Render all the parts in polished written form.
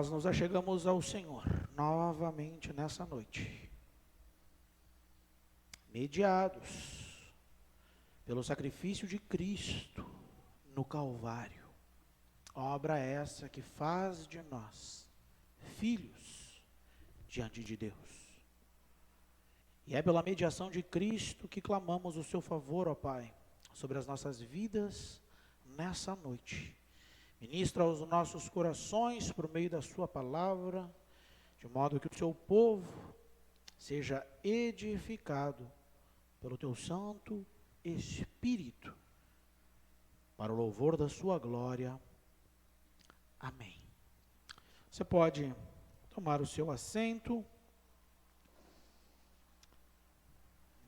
Nós nos achegamos ao Senhor novamente nessa noite, mediados pelo sacrifício de Cristo no Calvário, obra essa que faz de nós filhos diante de Deus. E é pela mediação de Cristo que clamamos o seu favor, ó Pai, sobre as nossas vidas nessa noite. Ministra aos nossos corações por meio da sua palavra, de modo que o seu povo seja edificado pelo teu Santo Espírito, para o louvor da sua glória. Amém. Você pode tomar o seu assento.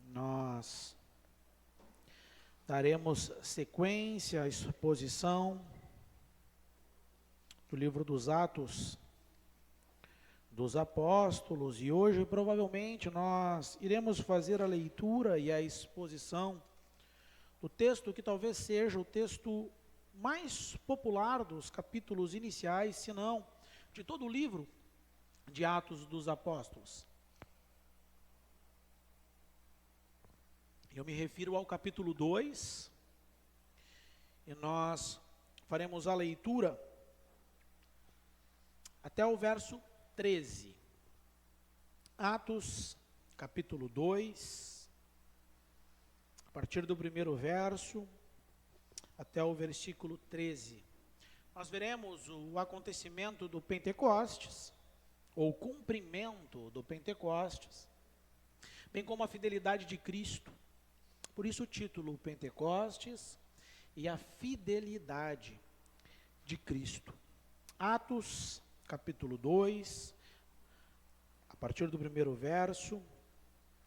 Nós daremos sequência à exposição do livro dos Atos dos Apóstolos, e hoje provavelmente nós iremos fazer a leitura e a exposição do texto que talvez seja o texto mais popular dos capítulos iniciais, se não de todo o livro de Atos dos Apóstolos. Eu me refiro ao capítulo 2, e nós faremos a leitura até o verso 13. Atos, capítulo 2, a partir do primeiro verso até o versículo 13. Nós veremos o acontecimento do Pentecostes, ou o cumprimento do Pentecostes, bem como a fidelidade de Cristo. Por isso o título, Pentecostes e a fidelidade de Cristo. Atos, capítulo 2, a partir do primeiro verso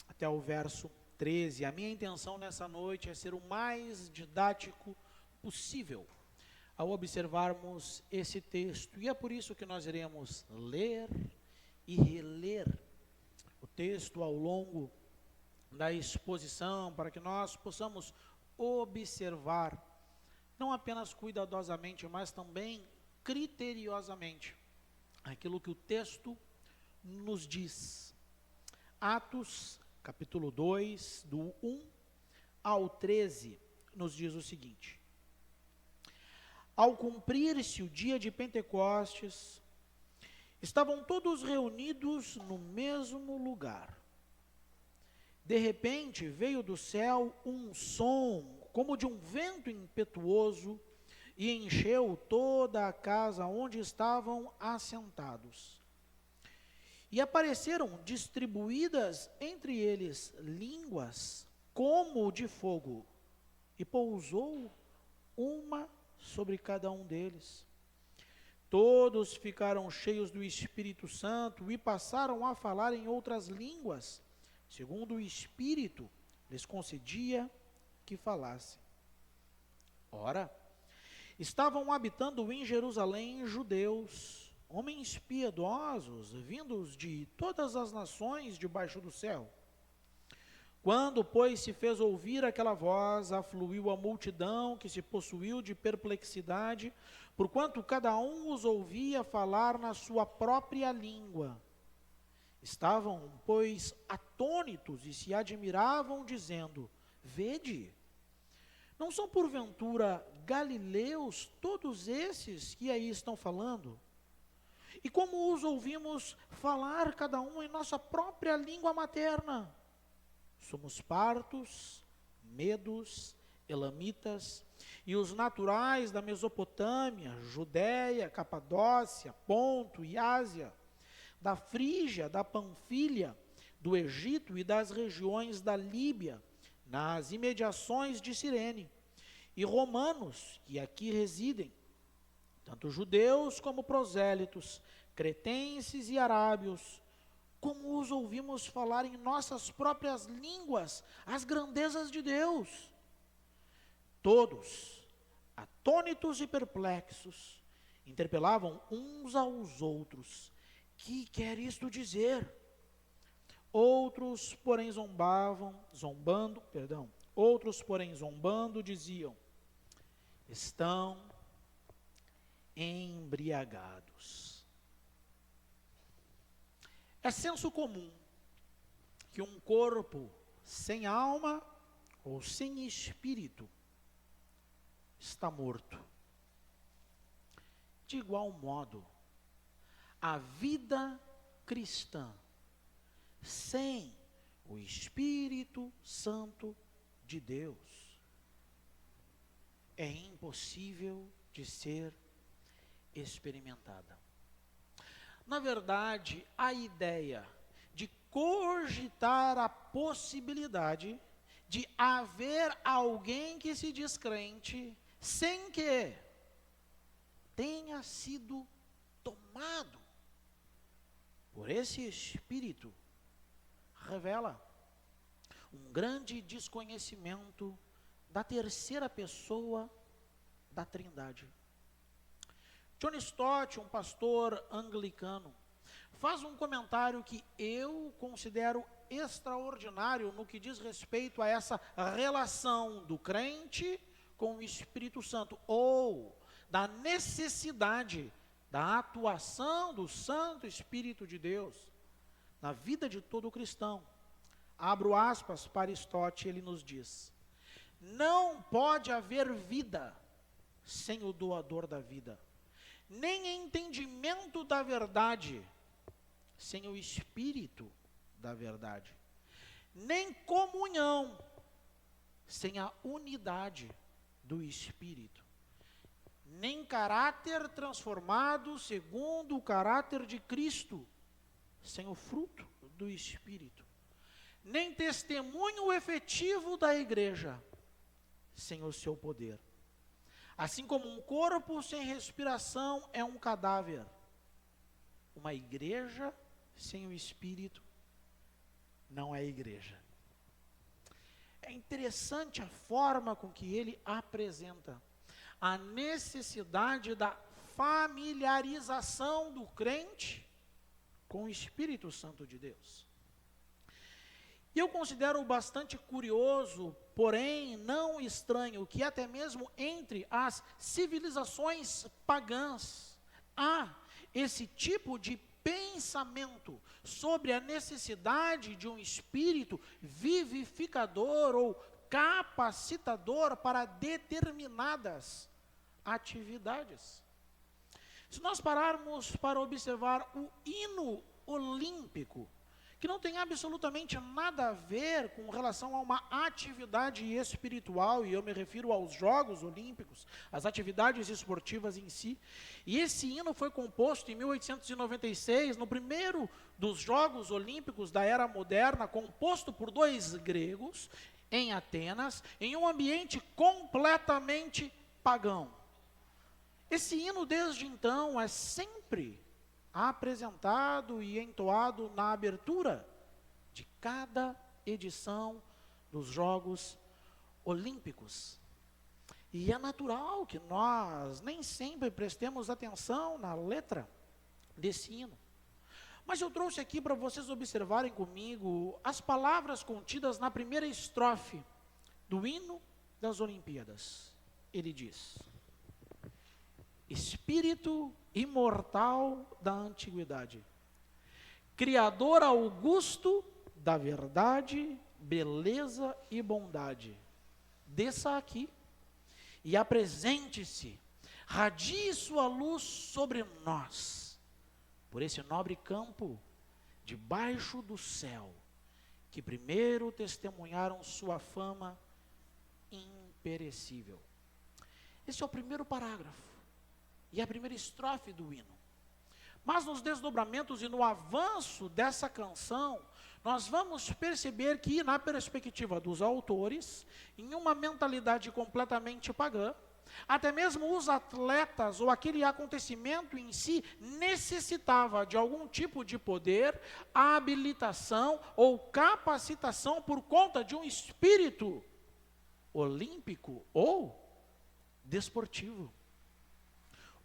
até o verso 13. A minha intenção nessa noite é ser o mais didático possível ao observarmos esse texto. E é por isso que nós iremos ler e reler o texto ao longo da exposição, para que nós possamos observar, não apenas cuidadosamente, mas também criteriosamente, aquilo que o texto nos diz. Atos, capítulo 2, do 1 ao 13, nos diz o seguinte: Ao cumprir-se o dia de Pentecostes, estavam todos reunidos no mesmo lugar. De repente veio do céu um som, como de um vento impetuoso, e encheu toda a casa onde estavam assentados. E apareceram distribuídas entre eles línguas como de fogo, e pousou uma sobre cada um deles. Todos ficaram cheios do Espírito Santo e passaram a falar em outras línguas, segundo o Espírito lhes concedia que falassem. Ora, estavam habitando em Jerusalém judeus, homens piedosos, vindos de todas as nações debaixo do céu. Quando, pois, se fez ouvir aquela voz, afluiu a multidão, que se possuiu de perplexidade, porquanto cada um os ouvia falar na sua própria língua. Estavam, pois, atônitos e se admiravam, dizendo: Vede, não são porventura galileus todos esses que aí estão falando? E como os ouvimos falar cada um em nossa própria língua materna? Somos partos, medos, elamitas, e os naturais da Mesopotâmia, Judéia, Capadócia, Ponto e Ásia, da Frígia, da Panfilha, do Egito e das regiões da Líbia, nas imediações de Cirene, e romanos que aqui residem, tanto judeus como prosélitos, cretenses e arábios, como os ouvimos falar em nossas próprias línguas as grandezas de Deus. Todos, atônitos e perplexos, interpelavam uns aos outros: que quer isto dizer? Outros, porém, zombando, diziam: estão embriagados. É senso comum que um corpo sem alma ou sem espírito está morto. De igual modo, a vida cristã sem o Espírito Santo de Deus é impossível de ser experimentada. Na verdade, a ideia de cogitar a possibilidade de haver alguém que se diz crente sem que tenha sido tomado por esse Espírito revela um grande desconhecimento da terceira pessoa da Trindade. John Stott, um pastor anglicano, faz um comentário que eu considero extraordinário no que diz respeito a essa relação do crente com o Espírito Santo, ou da necessidade da atuação do Santo Espírito de Deus na vida de todo cristão. Abro aspas para Stott, ele nos diz: não pode haver vida sem o doador da vida, nem entendimento da verdade sem o Espírito da verdade, nem comunhão sem a unidade do Espírito, nem caráter transformado segundo o caráter de Cristo sem o fruto do Espírito, nem testemunho efetivo da igreja sem o seu poder. Assim como um corpo sem respiração é um cadáver, uma igreja sem o Espírito não é igreja. É interessante a forma com que ele apresenta a necessidade da familiarização do crente com o Espírito Santo de Deus. E eu considero bastante curioso, porém não estranho, que até mesmo entre as civilizações pagãs há esse tipo de pensamento sobre a necessidade de um espírito vivificador ou capacitador para determinadas atividades. Se nós pararmos para observar o hino olímpico, que não tem absolutamente nada a ver com relação a uma atividade espiritual, e eu me refiro aos Jogos Olímpicos, as atividades esportivas em si. E esse hino foi composto em 1896, no primeiro dos Jogos Olímpicos da Era Moderna, composto por 2 gregos, em Atenas, em um ambiente completamente pagão. Esse hino, desde então, é sempre apresentado e entoado na abertura de cada edição dos Jogos Olímpicos. E é natural que nós nem sempre prestemos atenção na letra desse hino. Mas eu trouxe aqui para vocês observarem comigo as palavras contidas na primeira estrofe do hino das Olimpíadas. Ele diz: Espírito imortal da antiguidade, Criador augusto da verdade, beleza e bondade, desça aqui e apresente-se, radie sua luz sobre nós, por esse nobre campo, debaixo do céu, que primeiro testemunharam sua fama imperecível. Esse é o primeiro parágrafo e a primeira estrofe do hino. Mas nos desdobramentos e no avanço dessa canção, nós vamos perceber que, na perspectiva dos autores, em uma mentalidade completamente pagã, até mesmo os atletas ou aquele acontecimento em si necessitava de algum tipo de poder, habilitação ou capacitação por conta de um espírito olímpico ou desportivo.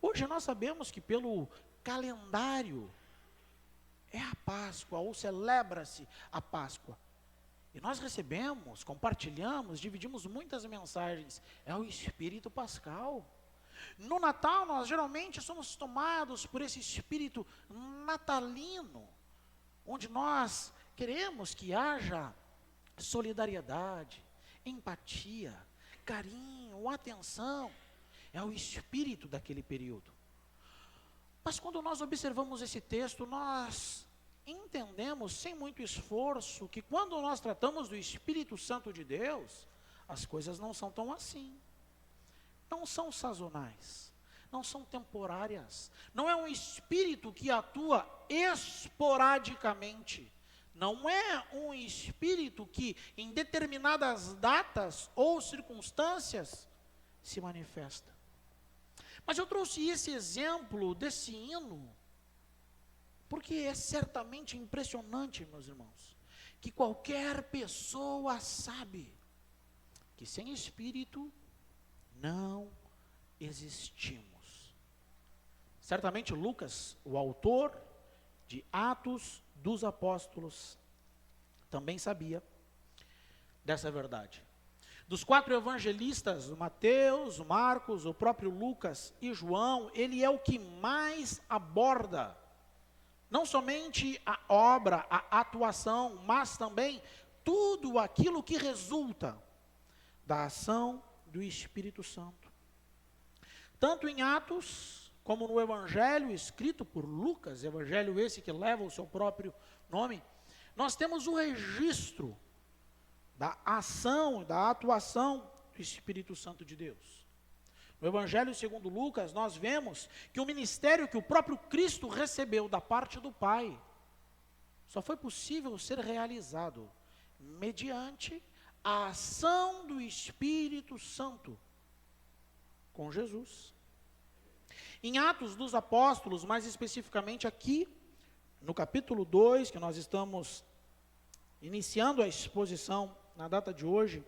Hoje nós sabemos que pelo calendário é a Páscoa, ou celebra-se a Páscoa. E nós recebemos, compartilhamos, dividimos muitas mensagens. É o espírito pascal. No Natal nós geralmente somos tomados por esse espírito natalino. onde nós queremos que haja solidariedade, empatia, carinho, atenção. É o espírito daquele período. Mas quando nós observamos esse texto, nós entendemos, sem muito esforço, que quando nós tratamos do Espírito Santo de Deus, as coisas não são tão assim. Não são sazonais, não são temporárias. Não é um espírito que atua esporadicamente. Não é um espírito que, em determinadas datas ou circunstâncias, se manifesta. Mas eu trouxe esse exemplo desse hino, porque é certamente impressionante, meus irmãos, que qualquer pessoa sabe que sem Espírito não existimos. Certamente Lucas, o autor de Atos dos Apóstolos, também sabia dessa verdade. Dos 4 evangelistas, o Mateus, o Marcos, o próprio Lucas e João, ele é o que mais aborda, não somente a obra, a atuação, mas também tudo aquilo que resulta da ação do Espírito Santo. Tanto em Atos, como no Evangelho escrito por Lucas, Evangelho esse que leva o seu próprio nome, nós temos o registro da ação, da atuação do Espírito Santo de Deus. No Evangelho segundo Lucas, nós vemos que o ministério que o próprio Cristo recebeu da parte do Pai, só foi possível ser realizado mediante a ação do Espírito Santo com Jesus. Em Atos dos Apóstolos, mais especificamente aqui, no capítulo 2, que nós estamos iniciando a exposição na data de hoje,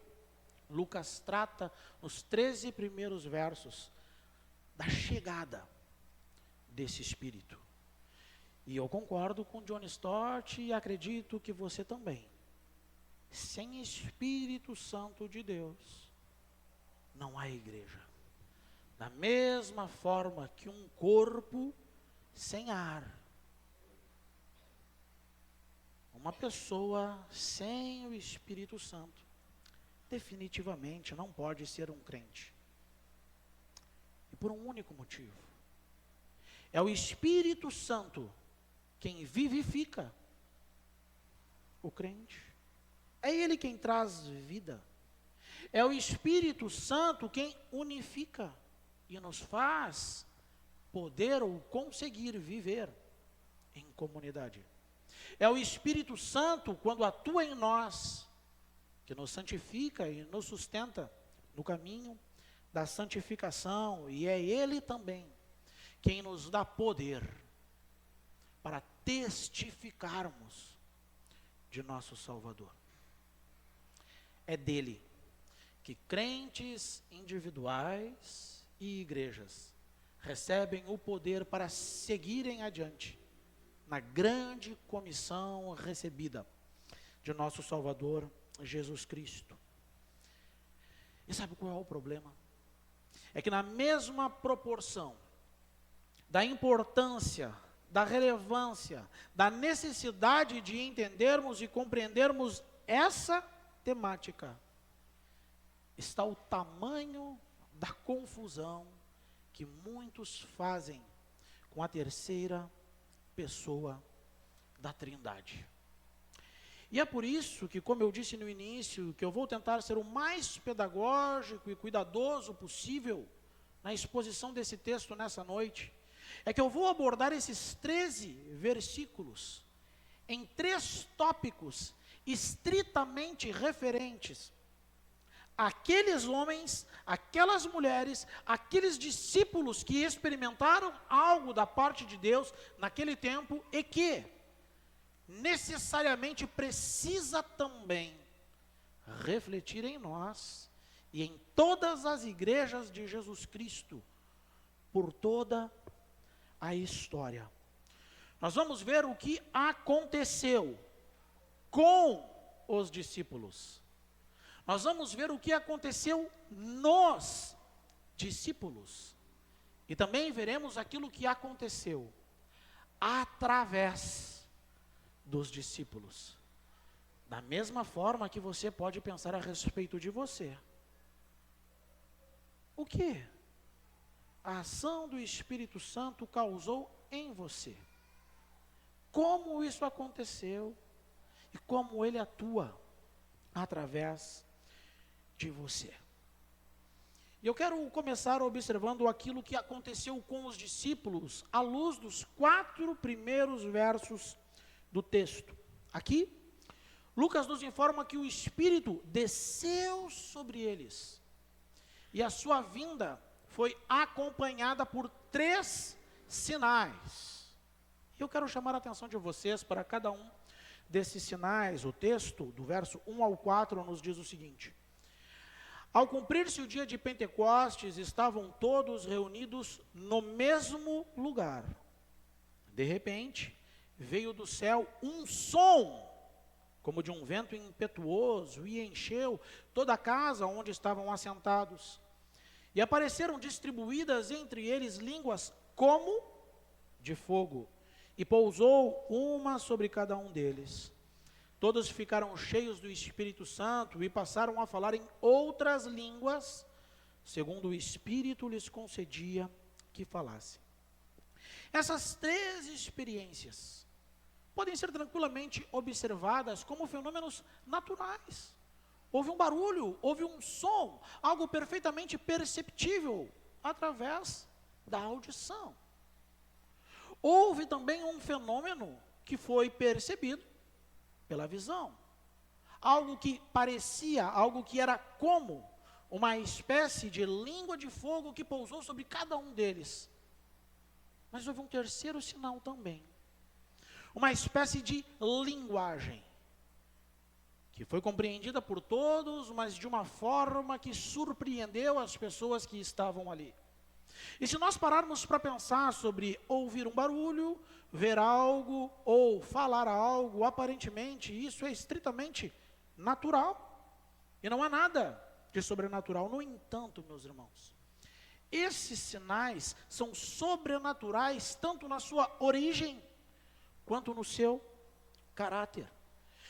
Lucas trata nos 13 primeiros versos da chegada desse Espírito. E eu concordo com John Stott e acredito que você também. Sem Espírito Santo de Deus, não há igreja. Da mesma forma que um corpo sem ar, uma pessoa sem o Espírito Santo, definitivamente não pode ser um crente. E por um único motivo. É o Espírito Santo quem vivifica o crente. É Ele quem traz vida. É o Espírito Santo quem unifica e nos faz poder ou conseguir viver em comunidade. É o Espírito Santo, quando atua em nós, que nos santifica e nos sustenta no caminho da santificação, e é Ele também quem nos dá poder para testificarmos de nosso Salvador. É dele que crentes individuais e igrejas recebem o poder para seguirem adiante na grande comissão recebida de nosso Salvador Jesus Cristo. E sabe qual é o problema? É que na mesma proporção da importância, da relevância, da necessidade de entendermos e compreendermos essa temática, está o tamanho da confusão que muitos fazem com a terceira pessoa da Trindade. E é por isso que, como eu disse no início, que eu vou tentar ser o mais pedagógico e cuidadoso possível na exposição desse texto nessa noite, é que eu vou abordar esses 13 versículos em 3 tópicos estritamente referentes àqueles homens, aquelas mulheres, aqueles discípulos que experimentaram algo da parte de Deus naquele tempo e que necessariamente precisa também refletir em nós e em todas as igrejas de Jesus Cristo por toda a história. Nós vamos ver o que aconteceu com os discípulos. Nós vamos ver o que aconteceu nos discípulos. E também veremos aquilo que aconteceu através dos discípulos. Da mesma forma que você pode pensar a respeito de você. O que a ação do Espírito Santo causou em você? Como isso aconteceu e como ele atua através de você. E eu quero começar observando aquilo que aconteceu com os discípulos à luz dos 4 primeiros versos do texto. Aqui, Lucas nos informa que o Espírito desceu sobre eles e a sua vinda foi acompanhada por 3 sinais. Eu quero chamar a atenção de vocês para cada um desses sinais. O texto, do verso 1 ao 4, nos diz o seguinte: ao cumprir-se o dia de Pentecostes, estavam todos reunidos no mesmo lugar. De repente, veio do céu um som, como de um vento impetuoso, e encheu toda a casa onde estavam assentados. E apareceram distribuídas entre eles línguas como de fogo, e pousou uma sobre cada um deles. Todos ficaram cheios do Espírito Santo e passaram a falar em outras línguas, segundo o Espírito lhes concedia que falassem. Essas 3 experiências podem ser tranquilamente observadas como fenômenos naturais. Houve um barulho, houve um som, algo perfeitamente perceptível através da audição. Houve também um fenômeno que foi percebido pela visão. Algo que parecia, algo que era como uma espécie de língua de fogo que pousou sobre cada um deles. Mas houve um terceiro sinal também. Uma espécie de linguagem, que foi compreendida por todos, mas de uma forma que surpreendeu as pessoas que estavam ali. E se nós pararmos para pensar sobre ouvir um barulho, ver algo ou falar algo, aparentemente isso é estritamente natural. E não há nada de sobrenatural. No entanto, meus irmãos, esses sinais são sobrenaturais tanto na sua origem quanto no seu caráter.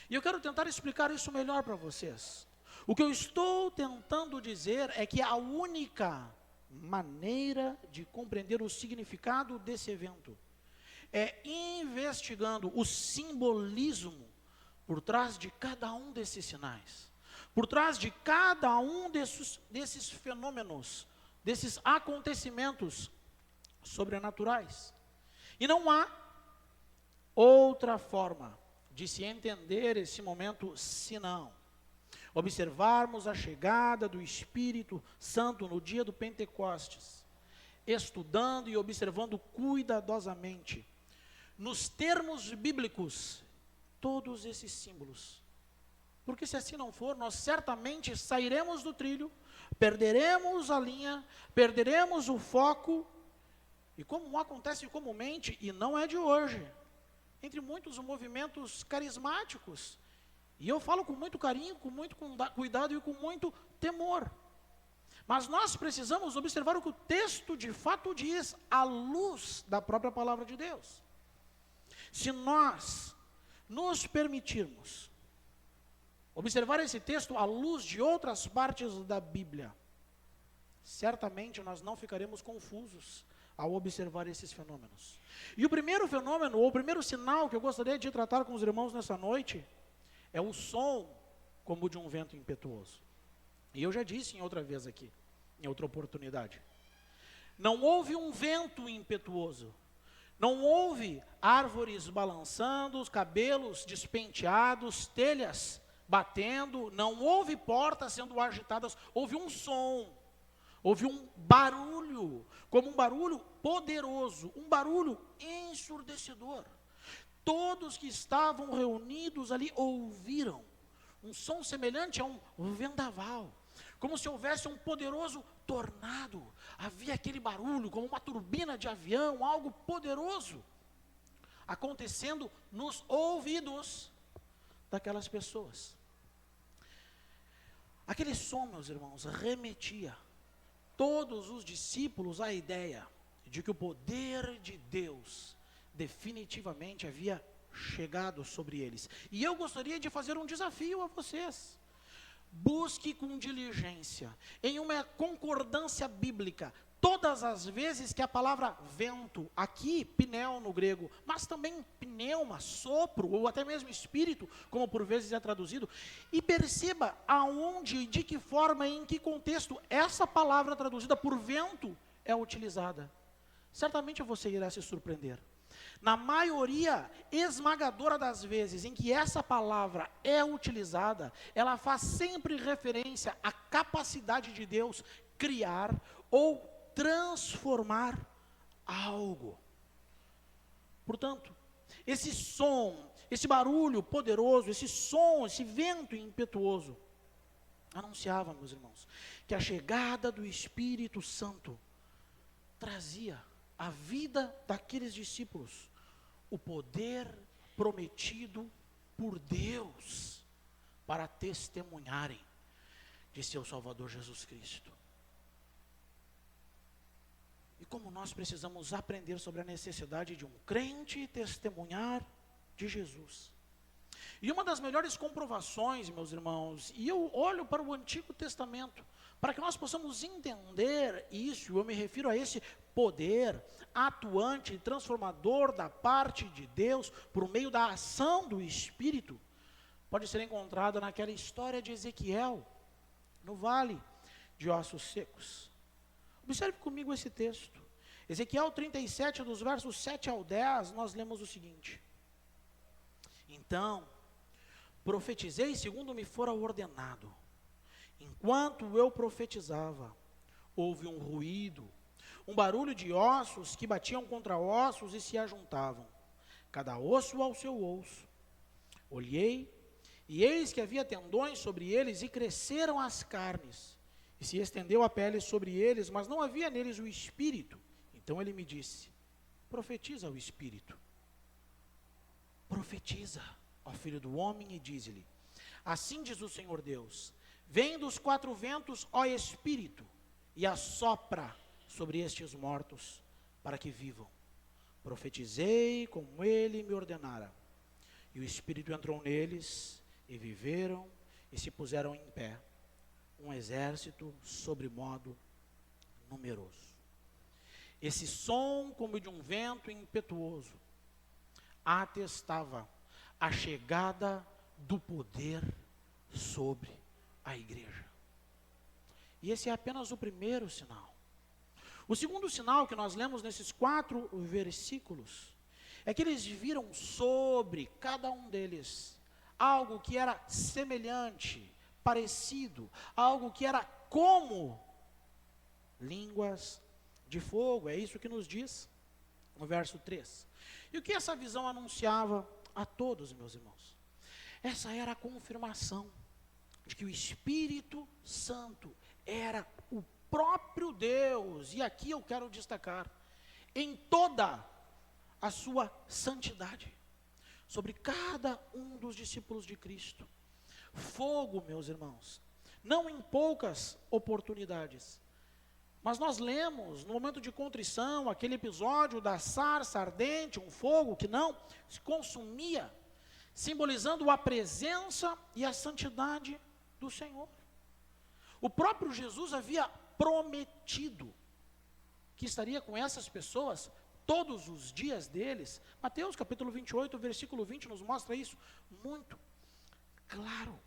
E eu quero tentar explicar isso melhor para vocês. O que eu estou tentando dizer é que a única maneira de compreender o significado desse evento é investigando o simbolismo por trás de cada um desses sinais, por trás de cada um desses fenômenos, desses acontecimentos sobrenaturais. E não há outra forma de se entender esse momento senão observarmos a chegada do Espírito Santo no dia do Pentecostes, estudando e observando cuidadosamente, nos termos bíblicos, todos esses símbolos. Porque se assim não for, nós certamente sairemos do trilho, perderemos a linha, perderemos o foco, e como acontece comumente, e não é de hoje, entre muitos movimentos carismáticos, e eu falo com muito carinho, com muito cuidado e com muito temor. Mas nós precisamos observar o que o texto de fato diz, à luz da própria palavra de Deus. Se nós nos permitirmos observar esse texto à luz de outras partes da Bíblia, certamente nós não ficaremos confusos ao observar esses fenômenos. E o primeiro fenômeno, ou o primeiro sinal que eu gostaria de tratar com os irmãos nessa noite, é o som como de um vento impetuoso. E eu já disse em outra vez aqui, em outra oportunidade, não houve um vento impetuoso, não houve árvores balançando, os cabelos despenteados, telhas batendo, não houve portas sendo agitadas, houve um som, houve um barulho, como um barulho poderoso, um barulho ensurdecedor. Todos que estavam reunidos ali ouviram um som semelhante a um vendaval, como se houvesse um poderoso tornado. Havia aquele barulho, como uma turbina de avião, algo poderoso, acontecendo nos ouvidos daquelas pessoas. Aquele som, meus irmãos, remetia todos os discípulos à ideia de que o poder de Deus definitivamente havia chegado sobre eles. E eu gostaria de fazer um desafio a vocês. Busque com diligência, em uma concordância bíblica, todas as vezes que a palavra vento, aqui pneu no grego, mas também pneuma, sopro, ou até mesmo espírito, como por vezes é traduzido, e perceba aonde e de que forma e em que contexto essa palavra traduzida por vento é utilizada. Certamente você irá se surpreender. Na maioria esmagadora das vezes em que essa palavra é utilizada, ela faz sempre referência à capacidade de Deus criar ou transformar algo. Portanto, esse som, esse barulho poderoso, esse som, esse vento impetuoso, anunciava, meus irmãos, que a chegada do Espírito Santo trazia à vida daqueles discípulos o poder prometido por Deus para testemunharem de seu Salvador Jesus Cristo. E como nós precisamos aprender sobre a necessidade de um crente testemunhar de Jesus. E uma das melhores comprovações, meus irmãos, e eu olho para o Antigo Testamento, para que nós possamos entender isso, eu me refiro a esse poder atuante e transformador da parte de Deus, por meio da ação do Espírito, pode ser encontrada naquela história de Ezequiel, no vale de ossos secos. Observe comigo esse texto. Ezequiel 37, dos versos 7 ao 10, nós lemos o seguinte: Então, profetizei segundo me fora ordenado. Enquanto eu profetizava, houve um ruído, um barulho de ossos que batiam contra ossos e se ajuntavam, cada osso ao seu osso. Olhei, e eis que havia tendões sobre eles, e cresceram as carnes, e se estendeu a pele sobre eles, mas não havia neles o espírito. Então ele me disse: profetiza o espírito. Profetiza, ó filho do homem, e dize-lhe: assim diz o Senhor Deus, vem dos quatro ventos, ó espírito, e assopra sobre estes mortos, para que vivam. Profetizei como ele me ordenara. E o Espírito entrou neles, e viveram, e se puseram em pé, um exército sobremodo numeroso. Esse som, como de um vento impetuoso, atestava a chegada do poder sobre a igreja. E esse é apenas o primeiro sinal. O segundo sinal que nós lemos nesses 4 versículos é que eles viram sobre cada um deles algo que era semelhante, parecido, algo que era como línguas de fogo. É isso que nos diz no verso 3. E o que essa visão anunciava a todos, meus irmãos? Essa era a confirmação de que o Espírito Santo era o próprio Deus, e aqui eu quero destacar, em toda a sua santidade, sobre cada um dos discípulos de Cristo. Fogo, meus irmãos, não em poucas oportunidades, mas nós lemos no momento de contrição, aquele episódio da sarça ardente, um fogo que não se consumia, simbolizando a presença e a santidade do Senhor. O próprio Jesus havia prometido que estaria com essas pessoas todos os dias deles. Mateus capítulo 28, versículo 20 nos mostra isso muito claro.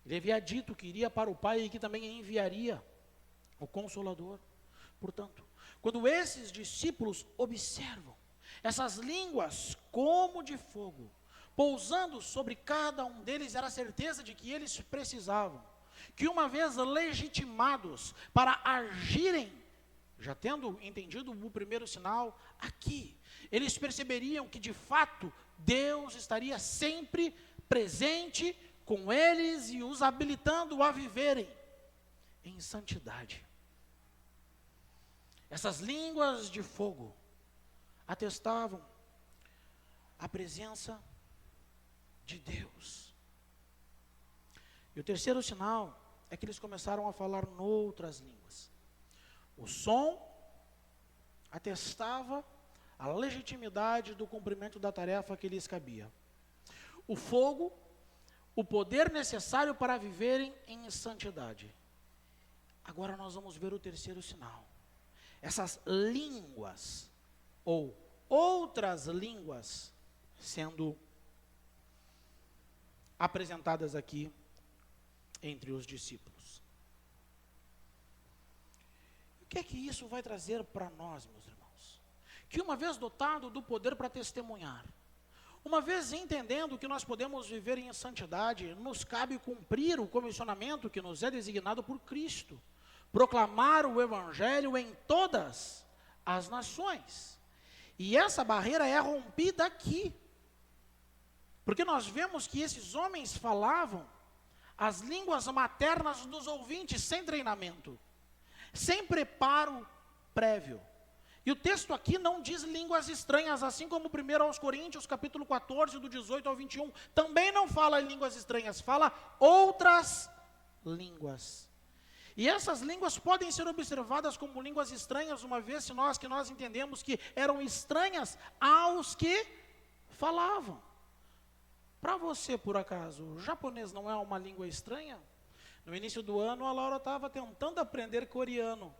Ele havia dito que iria para o Pai e que também enviaria o Consolador. Portanto, quando esses discípulos observam essas línguas como de fogo, pousando sobre cada um deles, era a certeza de que eles precisavam, que uma vez legitimados para agirem, já tendo entendido o primeiro sinal aqui, eles perceberiam que de fato Deus estaria sempre presente com eles e os habilitando a viverem em santidade. Essas línguas de fogo atestavam a presença de Deus. E o terceiro sinal é que eles começaram a falar noutras línguas. O som atestava a legitimidade do cumprimento da tarefa que lhes cabia. O fogo, o poder necessário para viverem em santidade. Agora nós vamos ver o terceiro sinal. Essas línguas, ou outras línguas, sendo apresentadas aqui entre os discípulos. O que é que isso vai trazer para nós, meus irmãos? Que uma vez dotado do poder para testemunhar, uma vez entendendo que nós podemos viver em santidade, nos cabe cumprir o comissionamento que nos é designado por Cristo, proclamar o Evangelho em todas as nações. E essa barreira é rompida aqui, porque nós vemos que esses homens falavam as línguas maternas dos ouvintes sem treinamento, sem preparo prévio. E o texto aqui não diz línguas estranhas, assim como 1 aos Coríntios, capítulo 14, do 18 ao 21, também não fala em línguas estranhas, fala outras línguas. E essas línguas podem ser observadas como línguas estranhas, uma vez que nós entendemos que eram estranhas aos que falavam. Para você, por acaso, o japonês não é uma língua estranha? No início do ano, a Laura estava tentando aprender coreano.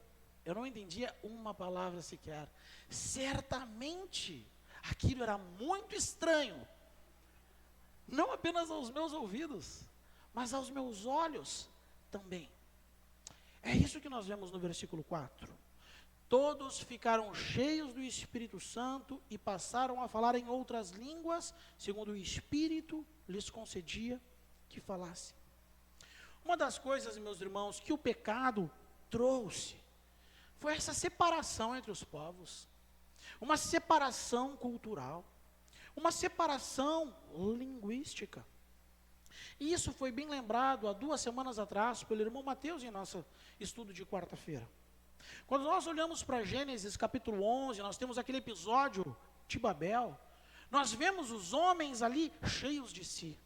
Eu não entendia uma palavra sequer. Certamente, aquilo era muito estranho. Não apenas aos meus ouvidos, mas aos meus olhos também. É isso que nós vemos no versículo 4. Todos ficaram cheios do Espírito Santo e passaram a falar em outras línguas, segundo o Espírito lhes concedia que falassem. Uma das coisas, meus irmãos, que o pecado trouxe, foi essa separação entre os povos, uma separação cultural, uma separação linguística. E isso foi bem lembrado há 2 semanas atrás pelo irmão Mateus em nosso estudo de quarta-feira. Quando nós olhamos para Gênesis capítulo 11, nós temos aquele episódio de Babel, nós vemos os homens ali cheios de si.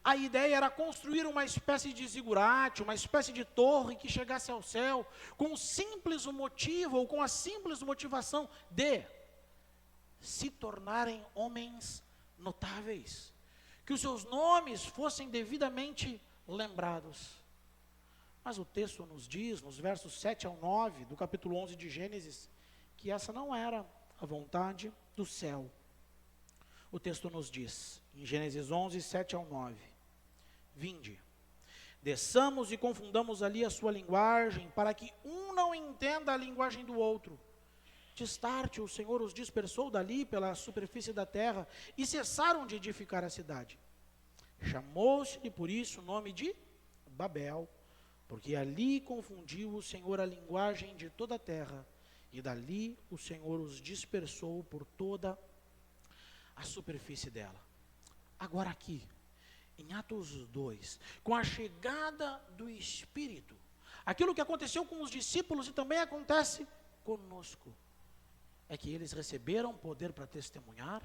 A ideia era construir uma espécie de zigurate, uma espécie de torre que chegasse ao céu, com o simples motivo, ou com a simples motivação de se tornarem homens notáveis, que os seus nomes fossem devidamente lembrados. Mas o texto nos diz, nos versos 7 ao 9, do capítulo 11 de Gênesis, que essa não era a vontade do céu. O texto nos diz, em Gênesis 11, 7 ao 9, vinde, desçamos e confundamos ali a sua linguagem, para que um não entenda a linguagem do outro. Destarte o Senhor os dispersou dali pela superfície da terra, e cessaram de edificar a cidade. Chamou-se-lhe por isso o nome de Babel, porque ali confundiu o Senhor a linguagem de toda a terra, e dali o Senhor os dispersou por toda a superfície dela. Agora aqui, em Atos 2, com a chegada do Espírito, aquilo que aconteceu com os discípulos e também acontece conosco, é que eles receberam poder para testemunhar,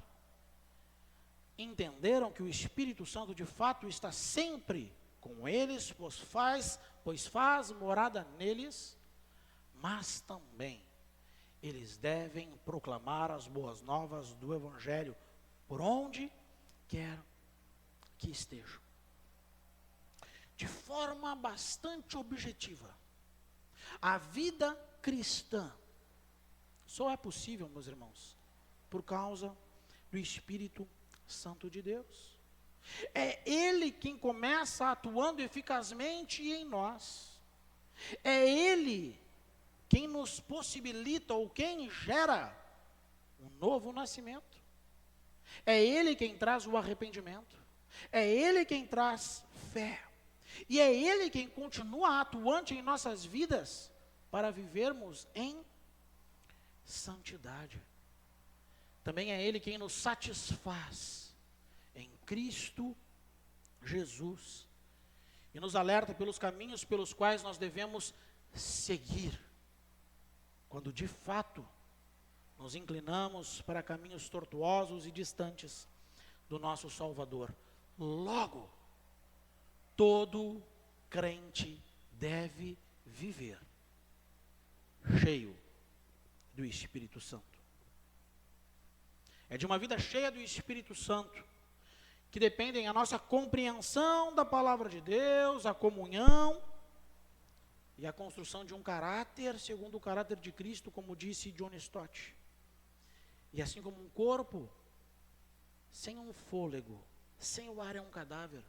entenderam que o Espírito Santo de fato está sempre com eles, pois faz morada neles, mas também eles devem proclamar as boas novas do Evangelho por onde quer que estejam. De forma bastante objetiva, a vida cristã só é possível, meus irmãos, por causa do Espírito Santo de Deus. É Ele quem começa atuando eficazmente em nós. É Ele quem nos possibilita ou quem gera um novo nascimento. É Ele quem traz o arrependimento. É Ele quem traz fé. E é Ele quem continua atuante em nossas vidas para vivermos em santidade. Também é Ele quem nos satisfaz em Cristo Jesus e nos alerta pelos caminhos pelos quais nós devemos seguir, quando de fato nos inclinamos para caminhos tortuosos e distantes do nosso Salvador. Logo, todo crente deve viver cheio do Espírito Santo. é de uma vida cheia do Espírito Santo, que dependem a nossa compreensão da palavra de Deus, a comunhão e a construção de um caráter segundo o caráter de Cristo, como disse John Stott. E assim como um corpo sem um fôlego, sem o ar é um cadáver,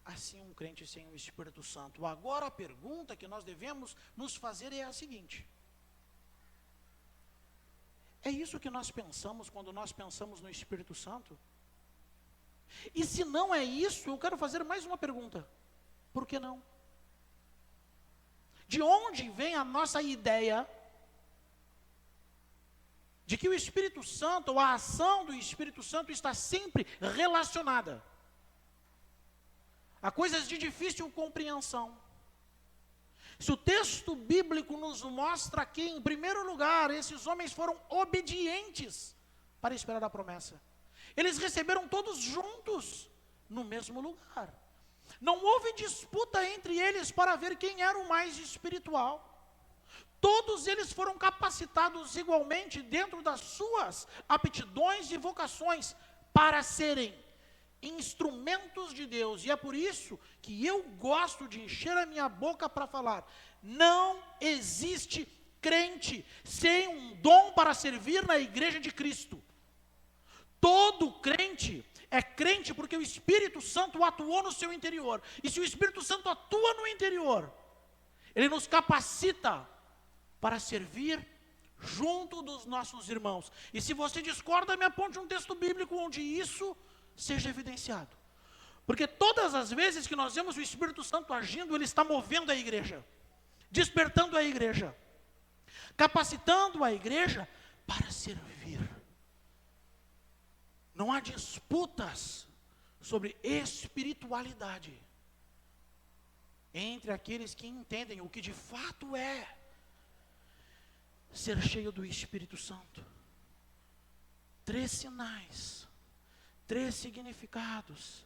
assim um crente sem o Espírito Santo. Agora a pergunta que nós devemos nos fazer é a seguinte: é isso que nós pensamos quando nós pensamos no Espírito Santo? E se não é isso, eu quero fazer mais uma pergunta: por que não? De onde vem a nossa ideia de que o Espírito Santo, ou a ação do Espírito Santo, está sempre relacionada a coisas de difícil compreensão? Se o texto bíblico nos mostra que, em primeiro lugar, esses homens foram obedientes para esperar a promessa. Eles receberam todos juntos no mesmo lugar. Não houve disputa entre eles para ver quem era o mais espiritual. Todos eles foram capacitados igualmente dentro das suas aptidões e vocações para serem instrumentos de Deus. E é por isso que eu gosto de encher a minha boca para falar: não existe crente sem um dom para servir na igreja de Cristo. Todo crente é crente porque o Espírito Santo atuou no seu interior. E se o Espírito Santo atua no interior, ele nos capacita para servir junto dos nossos irmãos. E se você discorda, me aponte um texto bíblico onde isso seja evidenciado. Porque todas as vezes que nós vemos o Espírito Santo agindo, ele está movendo a igreja, despertando a igreja, capacitando a igreja para servir. Não há disputas sobre espiritualidade entre aqueles que entendem o que de fato é ser cheio do Espírito Santo. 3 sinais, 3 significados,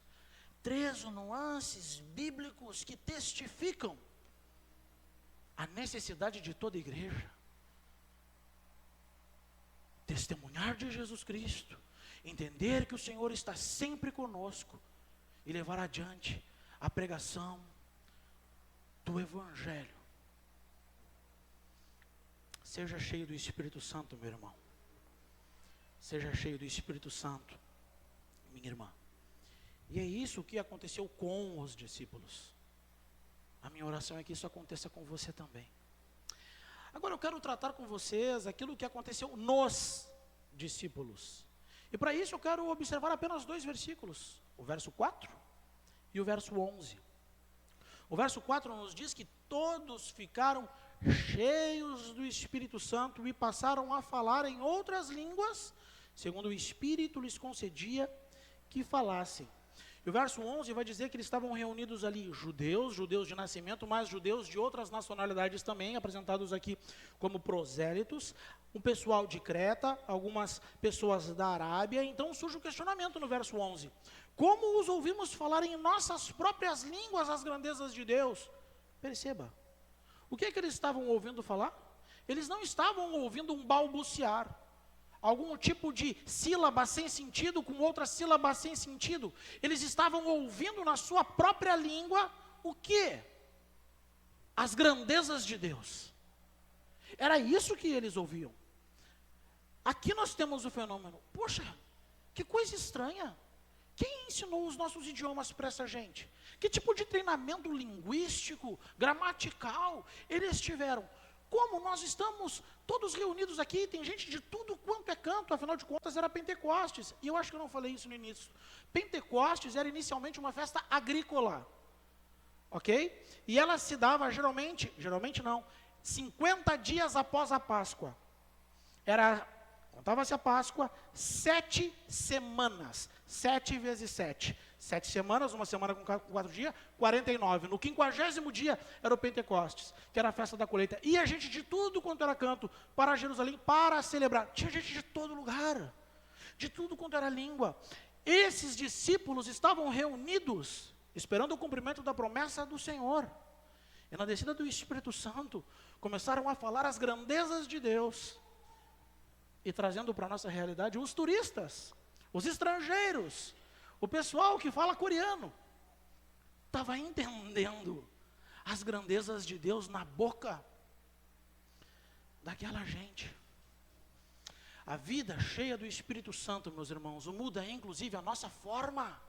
3 nuances bíblicos que testificam a necessidade de toda igreja testemunhar de Jesus Cristo, entender que o Senhor está sempre conosco e levar adiante a pregação do Evangelho. Seja cheio do Espírito Santo, meu irmão. Seja cheio do Espírito Santo, minha irmã. E é isso que aconteceu com os discípulos. A minha oração é que isso aconteça com você também. Agora eu quero tratar com vocês aquilo que aconteceu nos discípulos. E para isso eu quero observar apenas 2 versículos, o verso 4 e o verso 11. O verso 4 nos diz que todos ficaram cheios do Espírito Santo e passaram a falar em outras línguas, segundo o Espírito lhes concedia que falassem. E o verso 11 vai dizer que eles estavam reunidos ali judeus de nascimento, mas judeus de outras nacionalidades também, apresentados aqui como prosélitos, um pessoal de Creta, algumas pessoas da Arábia. Então surge o questionamento no verso 11: como os ouvimos falar em nossas próprias línguas as grandezas de Deus? Perceba, o que é que eles estavam ouvindo falar? Eles não estavam ouvindo um balbuciar, algum tipo de sílaba sem sentido com outra sílaba sem sentido. Eles estavam ouvindo na sua própria língua o quê? As grandezas de Deus. Era isso que eles ouviam. Aqui nós temos o fenômeno: poxa, que coisa estranha. Quem ensinou os nossos idiomas para essa gente? Que tipo de treinamento linguístico, gramatical eles tiveram? Como nós estamos todos reunidos aqui, tem gente de tudo quanto é canto, afinal de contas era Pentecostes. E eu acho que eu não falei isso no início. Pentecostes era inicialmente uma festa agrícola, ok? E ela se dava geralmente não, 50 dias após a Páscoa. Contava-se a Páscoa 7 semanas, 7 vezes 7. 7 semanas, uma semana com 4 dias, 49. No 50º dia era o Pentecostes, que era a festa da colheita. E a gente de tudo quanto era canto para Jerusalém para celebrar. Tinha gente de todo lugar, de tudo quanto era língua. Esses discípulos estavam reunidos, esperando o cumprimento da promessa do Senhor. E na descida do Espírito Santo, começaram a falar as grandezas de Deus. e trazendo para a nossa realidade, os turistas, os estrangeiros, o pessoal que fala coreano, estava entendendo as grandezas de Deus na boca daquela gente. A vida cheia do Espírito Santo, meus irmãos, muda inclusive a nossa forma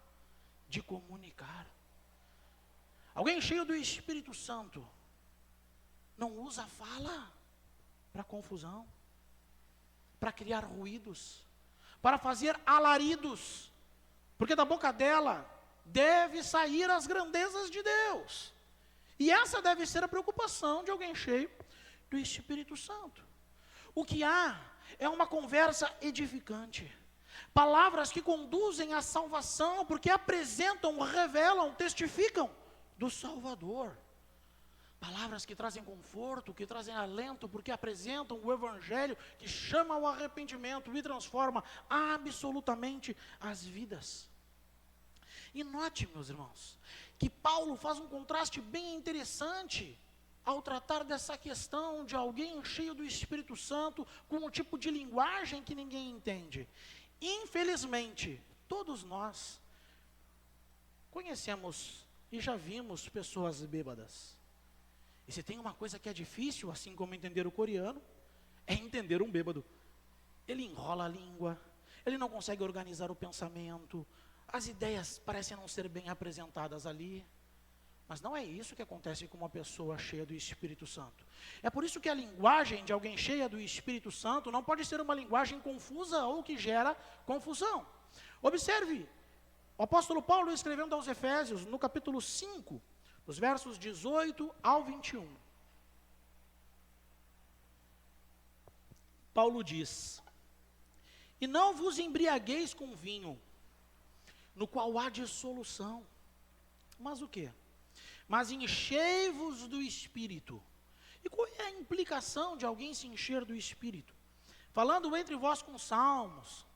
de comunicar. Alguém cheio do Espírito Santo não usa a fala para confusão, para criar ruídos, para fazer alaridos, porque da boca dela deve sair as grandezas de Deus. E essa deve ser a preocupação de alguém cheio do Espírito Santo. O que há é uma conversa edificante, palavras que conduzem à salvação, porque apresentam, revelam, testificam do Salvador. Palavras que trazem conforto, que trazem alento, porque apresentam o Evangelho, que chama ao arrependimento e transforma absolutamente as vidas. E note, meus irmãos, que Paulo faz um contraste bem interessante ao tratar dessa questão de alguém cheio do Espírito Santo, com um tipo de linguagem que ninguém entende. Infelizmente, todos nós conhecemos e já vimos pessoas bêbadas. E se tem uma coisa que é difícil, assim como entender o coreano, é entender um bêbado. Ele enrola a língua, ele não consegue organizar o pensamento, as ideias parecem não ser bem apresentadas ali. Mas não é isso que acontece com uma pessoa cheia do Espírito Santo. É por isso que a linguagem de alguém cheia do Espírito Santo não pode ser uma linguagem confusa ou que gera confusão. Observe, o apóstolo Paulo escrevendo aos Efésios, no capítulo 5, os versos 18 ao 21. Paulo diz: e não vos embriagueis com vinho, no qual há dissolução. Mas o quê? Mas enchei-vos do Espírito. E qual é a implicação de alguém se encher do Espírito? Falando entre vós com salmos,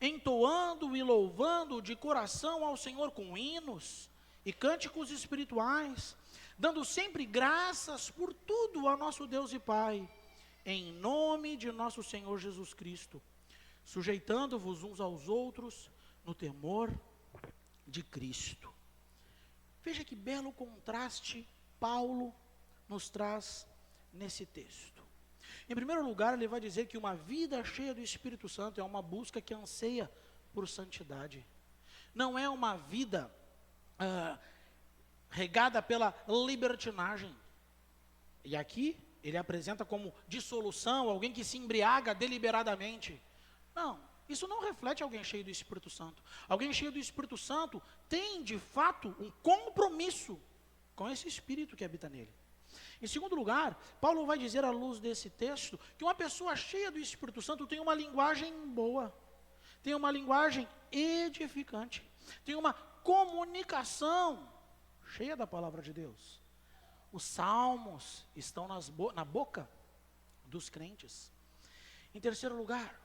entoando e louvando de coração ao Senhor com hinos e cânticos espirituais, dando sempre graças por tudo a nosso Deus e Pai, em nome de nosso Senhor Jesus Cristo, sujeitando-vos uns aos outros no temor de Cristo. Veja que belo contraste Paulo nos traz nesse texto. Em primeiro lugar, ele vai dizer que uma vida cheia do Espírito Santo é uma busca que anseia por santidade. Não é uma vida regada pela libertinagem. E aqui ele apresenta como dissolução, alguém que se embriaga deliberadamente. Não, isso não reflete alguém cheio do Espírito Santo. Alguém cheio do Espírito Santo tem, de fato, um compromisso com esse Espírito que habita nele. Em segundo lugar, Paulo vai dizer à luz desse texto que uma pessoa cheia do Espírito Santo tem uma linguagem boa, tem uma linguagem edificante, tem uma comunicação cheia da palavra de Deus. Os salmos estão na boca dos crentes. Em terceiro lugar,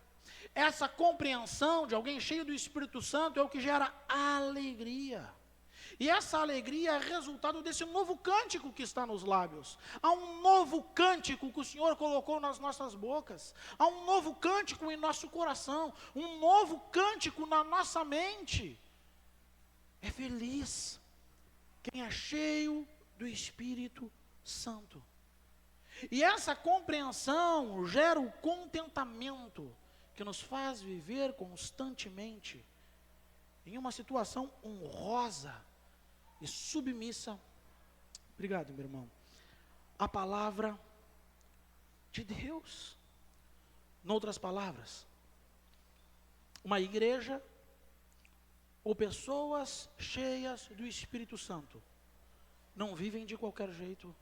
essa compreensão de alguém cheio do Espírito Santo é o que gera alegria. E essa alegria é resultado desse novo cântico que está nos lábios. Há um novo cântico que o Senhor colocou nas nossas bocas. Há um novo cântico em nosso coração. Um novo cântico na nossa mente. É feliz quem é cheio do Espírito Santo. E essa compreensão gera o contentamento que nos faz viver constantemente em uma situação honrosa e submissa, obrigado, meu irmão, a palavra de Deus. Noutras palavras, uma igreja ou pessoas cheias do Espírito Santo não vivem de qualquer jeito,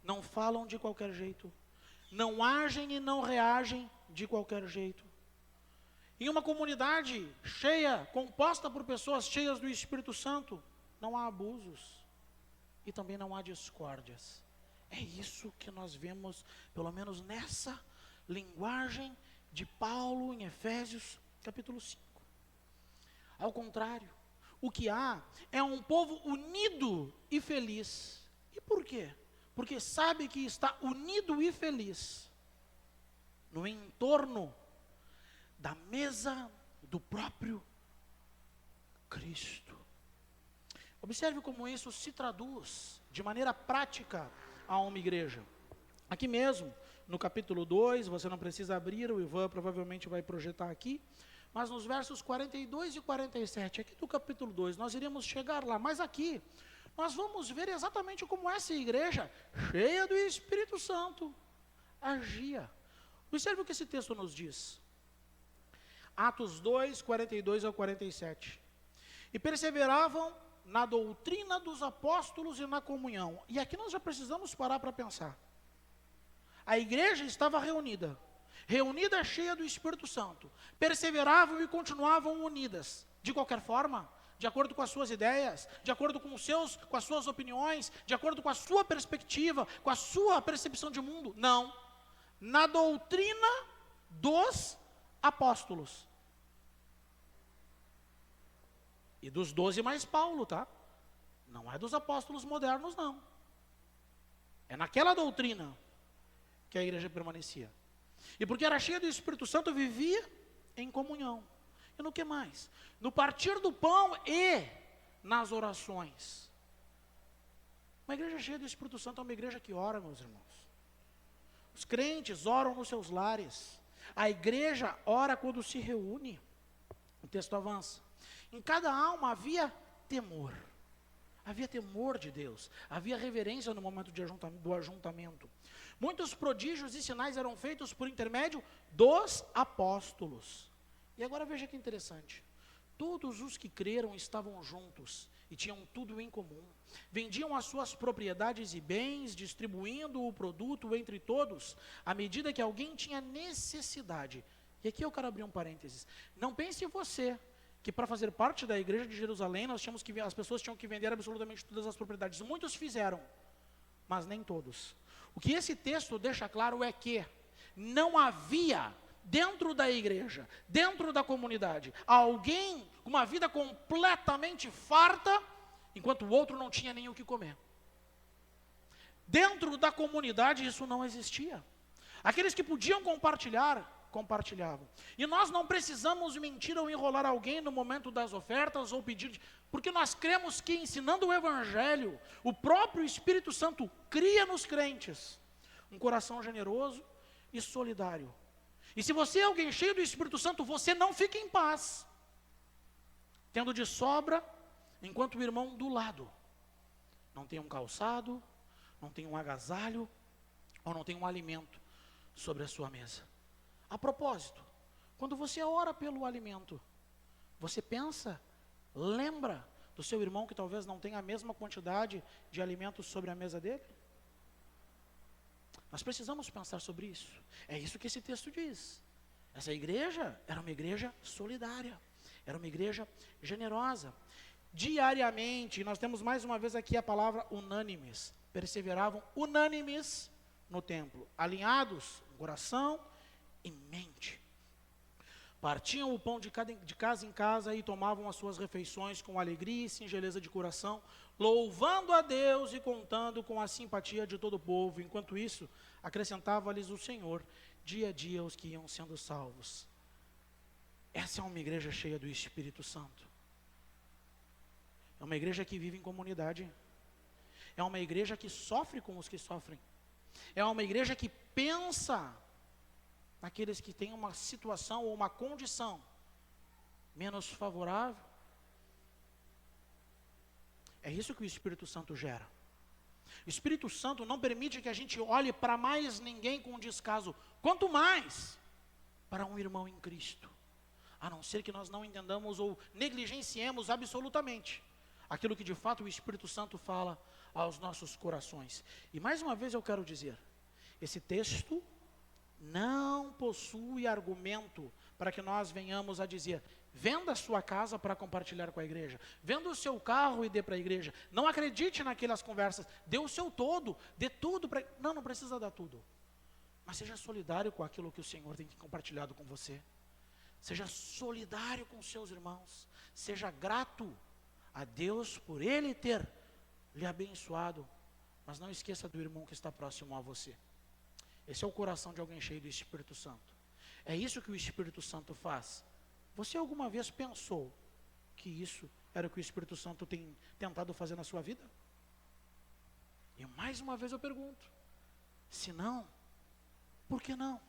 não falam de qualquer jeito, não agem e não reagem de qualquer jeito. Em uma comunidade cheia, composta por pessoas cheias do Espírito Santo, não há abusos e também não há discórdias. É isso que nós vemos, pelo menos nessa linguagem de Paulo em Efésios capítulo 5. Ao contrário, o que há é um povo unido e feliz. E por quê? Porque sabe que está unido e feliz no entorno da mesa do próprio Cristo. Observe como isso se traduz de maneira prática a uma igreja. Aqui mesmo, no capítulo 2, você não precisa abrir, o Ivan provavelmente vai projetar aqui, mas nos versos 42 e 47, aqui do capítulo 2, nós iremos chegar lá, mas aqui, nós vamos ver exatamente como essa igreja, cheia do Espírito Santo, agia. Observe o que esse texto nos diz. Atos 2, 42 ao 47. E perseveravam na doutrina dos apóstolos e na comunhão. E aqui nós já precisamos parar para pensar. A igreja estava reunida cheia do Espírito Santo. Perseveravam e continuavam unidas. De qualquer forma, de acordo com as suas ideias, de acordo com as suas opiniões, de acordo com a sua perspectiva, com a sua percepção de mundo. Não. Na doutrina dos apóstolos. E dos 12 mais Paulo, tá? Não é dos apóstolos modernos, não. É naquela doutrina que a igreja permanecia. E porque era cheia do Espírito Santo, vivia em comunhão. E no que mais? No partir do pão e nas orações. Uma igreja cheia do Espírito Santo é uma igreja que ora, meus irmãos. Os crentes oram nos seus lares. A igreja ora quando se reúne. O texto avança. Em cada alma havia temor. Havia temor de Deus. Havia reverência no momento do ajuntamento. Muitos prodígios e sinais eram feitos por intermédio dos apóstolos. E agora veja que interessante. Todos os que creram estavam juntos e tinham tudo em comum. Vendiam as suas propriedades e bens, distribuindo o produto entre todos, à medida que alguém tinha necessidade. E aqui eu quero abrir um parênteses. Não pense você que para fazer parte da igreja de Jerusalém, as pessoas tinham que vender absolutamente todas as propriedades. Muitos fizeram, mas nem todos. O que esse texto deixa claro é que não havia dentro da igreja, dentro da comunidade, alguém com uma vida completamente farta, enquanto o outro não tinha nem o que comer. Dentro da comunidade isso não existia. Aqueles que podiam compartilhar, compartilhavam. E nós não precisamos mentir ou enrolar alguém no momento das ofertas ou pedir, porque nós cremos que ensinando o Evangelho, o próprio Espírito Santo cria nos crentes um coração generoso e solidário. E se você é alguém cheio do Espírito Santo, você não fica em paz, tendo de sobra, enquanto o irmão do lado não tem um calçado, não tem um agasalho, ou não tem um alimento sobre a sua mesa. A propósito, quando você ora pelo alimento, você pensa, lembra do seu irmão que talvez não tenha a mesma quantidade de alimentos sobre a mesa dele? Nós precisamos pensar sobre isso. É isso que esse texto diz. Essa igreja era uma igreja solidária, era uma igreja generosa. Diariamente, nós temos mais uma vez aqui a palavra unânimes, perseveravam unânimes no templo, alinhados no coração e mente. Partiam o pão de casa em casa e tomavam as suas refeições com alegria e singeleza de coração, louvando a Deus e contando com a simpatia de todo o povo. Enquanto isso, acrescentava-lhes o Senhor, dia a dia, os que iam sendo salvos. Essa é uma igreja cheia do Espírito Santo. É uma igreja que vive em comunidade. É uma igreja que sofre com os que sofrem. É uma igreja que pensa naqueles que têm uma situação ou uma condição menos favorável. É isso que o Espírito Santo gera. O Espírito Santo não permite que a gente olhe para mais ninguém com descaso, quanto mais para um irmão em Cristo, a não ser que nós não entendamos ou negligenciemos absolutamente aquilo que de fato o Espírito Santo fala aos nossos corações. E mais uma vez eu quero dizer, esse texto não possui argumento para que nós venhamos a dizer, venda a sua casa para compartilhar com a igreja, venda o seu carro e dê para a igreja, não acredite naquelas conversas, dê o seu todo, dê tudo para... Não precisa dar tudo, mas seja solidário com aquilo que o Senhor tem compartilhado com você, seja solidário com seus irmãos, seja grato a Deus por Ele ter lhe abençoado, mas não esqueça do irmão que está próximo a você. Esse é o coração de alguém cheio do Espírito Santo. É isso que o Espírito Santo faz. Você alguma vez pensou que isso era o que o Espírito Santo tem tentado fazer na sua vida? E mais uma vez eu pergunto, se não, por que não?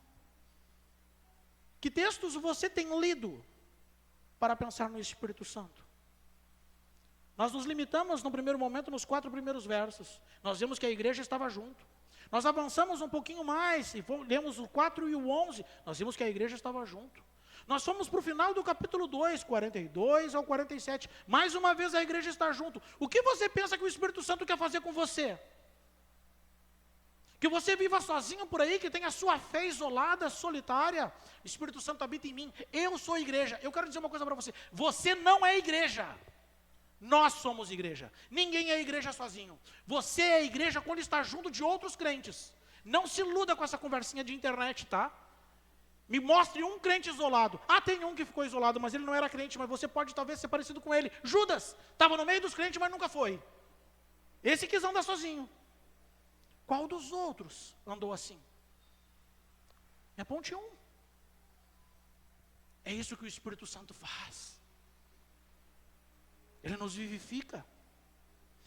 Que textos você tem lido para pensar no Espírito Santo? Nós nos limitamos no primeiro momento nos 4 primeiros versos. Nós vimos que a igreja estava junto. Nós avançamos um pouquinho mais e lemos o 4 e o 11. Nós vimos que a igreja estava junto. Nós fomos para o final do capítulo 2, 42 ao 47. Mais uma vez a igreja está junto. O que você pensa que o Espírito Santo quer fazer com você? Que você viva sozinho por aí, que tenha a sua fé isolada, solitária. O Espírito Santo habita em mim. Eu sou igreja. Eu quero dizer uma coisa para você. Você não é igreja. Nós somos igreja. Ninguém é igreja sozinho. Você é igreja quando está junto de outros crentes. Não se iluda com essa conversinha de internet, tá? Me mostre um crente isolado. Ah, tem um que ficou isolado, mas ele não era crente, mas você pode talvez ser parecido com ele. Judas, estava no meio dos crentes, mas nunca foi. Esse quis andar sozinho. Qual dos outros andou assim? Me aponte um. É isso que o Espírito Santo faz. Ele nos vivifica,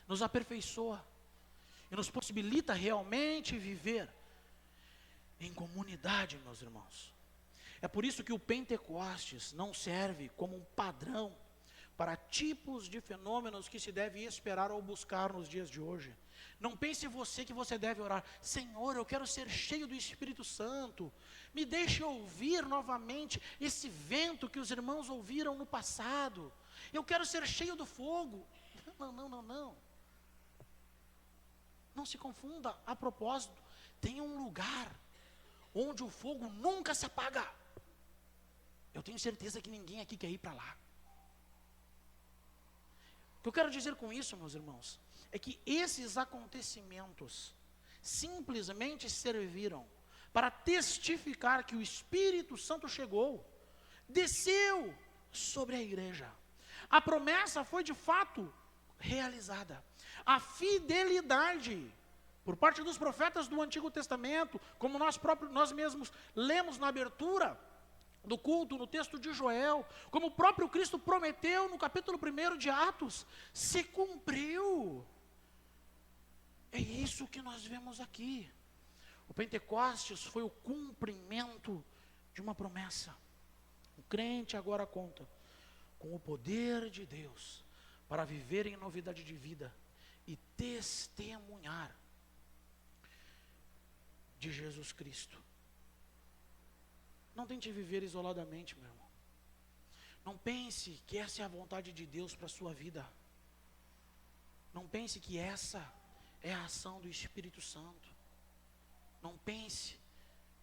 nos aperfeiçoa e nos possibilita realmente viver em comunidade, meus irmãos. É por isso que o Pentecostes não serve como um padrão para tipos de fenômenos que se deve esperar ou buscar nos dias de hoje. Não pense você que você deve orar, Senhor, eu quero ser cheio do Espírito Santo, me deixe ouvir novamente esse vento que os irmãos ouviram no passado, eu quero ser cheio do fogo. Não. Não se confunda, a propósito, tem um lugar onde o fogo nunca se apaga. Eu tenho certeza que ninguém aqui quer ir para lá. O que eu quero dizer com isso, meus irmãos, é que esses acontecimentos simplesmente serviram para testificar que o Espírito Santo chegou, desceu sobre a igreja. A promessa foi de fato realizada. A fidelidade por parte dos profetas do Antigo Testamento, como nós mesmos lemos na abertura do culto, no texto de Joel, como o próprio Cristo prometeu no capítulo 1 de Atos, se cumpriu. É isso que nós vemos aqui. O Pentecostes foi o cumprimento de uma promessa. O crente agora conta com o poder de Deus para viver em novidade de vida e testemunhar de Jesus Cristo. Não tente viver isoladamente, meu irmão. Não pense que essa é a vontade de Deus para a sua vida. Não pense que essa é a ação do Espírito Santo. Não pense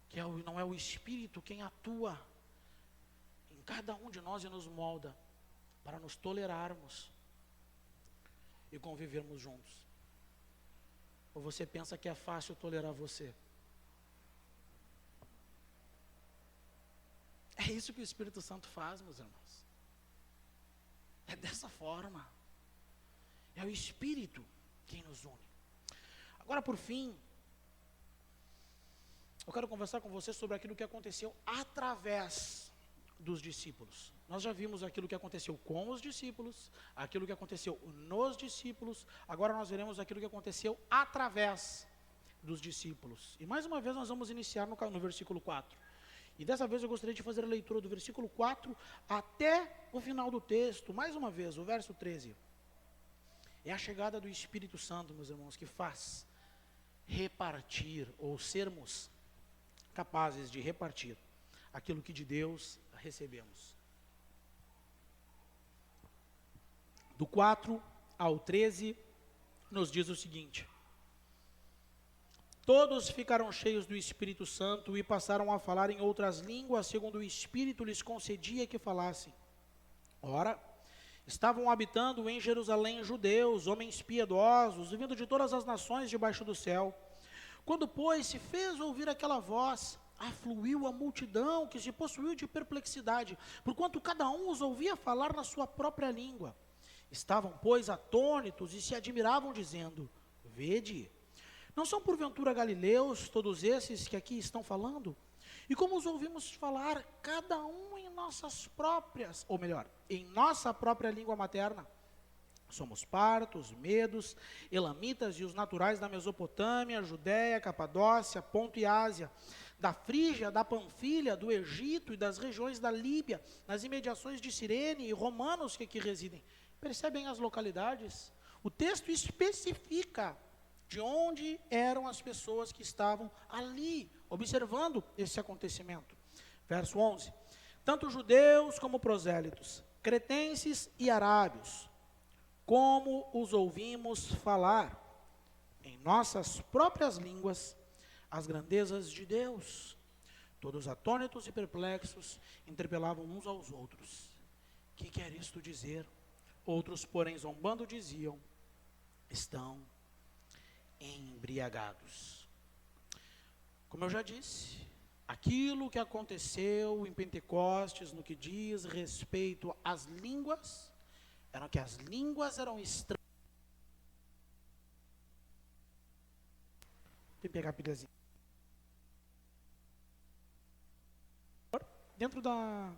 que não é o Espírito quem atua em cada um de nós e nos molda para nos tolerarmos e convivermos juntos. Ou você pensa que é fácil tolerar você? É isso que o Espírito Santo faz, meus irmãos. É dessa forma. É o Espírito quem nos une. Agora, por fim, eu quero conversar com você sobre aquilo que aconteceu através dos discípulos. Nós já vimos aquilo que aconteceu com os discípulos, aquilo que aconteceu nos discípulos, agora nós veremos aquilo que aconteceu através dos discípulos. E mais uma vez nós vamos iniciar no versículo 4. E dessa vez eu gostaria de fazer a leitura do versículo 4 até o final do texto, mais uma vez, o verso 13. É a chegada do Espírito Santo, meus irmãos, que faz repartir, ou sermos capazes de repartir aquilo que de Deus recebemos. Do 4 ao 13, nos diz o seguinte: todos ficaram cheios do Espírito Santo e passaram a falar em outras línguas, segundo o Espírito lhes concedia que falassem. Ora, estavam habitando em Jerusalém judeus, homens piedosos, vindo de todas as nações debaixo do céu. Quando, pois, se fez ouvir aquela voz, afluiu a multidão, que se possuiu de perplexidade, porquanto cada um os ouvia falar na sua própria língua. Estavam, pois, atônitos e se admiravam, dizendo: vede, não são porventura galileus todos esses que aqui estão falando? E como os ouvimos falar, cada um em nossas próprias, ou melhor, em nossa própria língua materna. Somos partos, medos, elamitas e os naturais da Mesopotâmia, Judéia, Capadócia, Ponto e Ásia, da Frígia, da Panfilha, do Egito e das regiões da Líbia, nas imediações de Cirene e romanos que aqui residem. Percebem as localidades? O texto especifica de onde eram as pessoas que estavam ali, observando esse acontecimento. Verso 11. Tanto judeus como prosélitos, cretenses e arábios, como os ouvimos falar em nossas próprias línguas as grandezas de Deus. Todos atônitos e perplexos interpelavam uns aos outros. Que quer isto dizer? Outros, porém, zombando, diziam: estão embriagados. Como eu já disse, aquilo que aconteceu em Pentecostes no que diz respeito às línguas, era que as línguas eram estranhas. Tem que pegar a pilhazinha. Dentro da...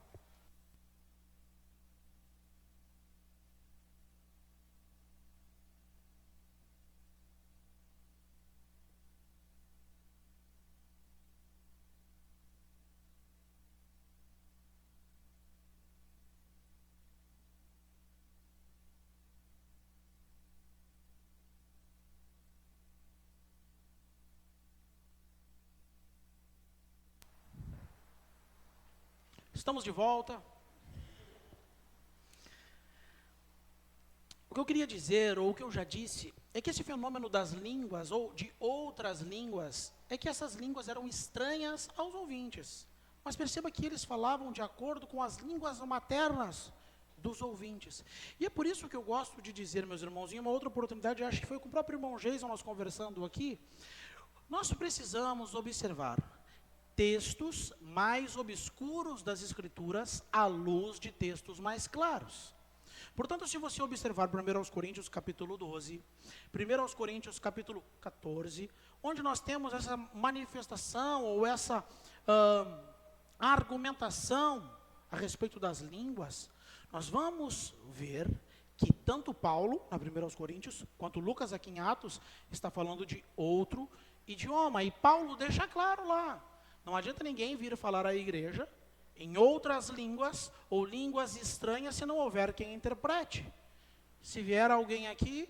Estamos de volta. O que eu queria dizer, ou o que eu já disse, é que esse fenômeno das línguas, ou de outras línguas, é que essas línguas eram estranhas aos ouvintes. Mas perceba que eles falavam de acordo com as línguas maternas dos ouvintes. E é por isso que eu gosto de dizer, meus irmãos, em uma outra oportunidade, acho que foi com o próprio irmão Jason, nós conversando aqui, nós precisamos observar textos mais obscuros das Escrituras à luz de textos mais claros. Portanto, se você observar 1 aos Coríntios capítulo 12, 1 aos Coríntios capítulo 14, onde nós temos essa manifestação ou essa argumentação a respeito das línguas, nós vamos ver que tanto Paulo, na 1 aos Coríntios, quanto Lucas aqui em Atos, está falando de outro idioma. E Paulo deixa claro lá, não adianta ninguém vir falar à igreja em outras línguas ou línguas estranhas se não houver quem interprete. Se vier alguém aqui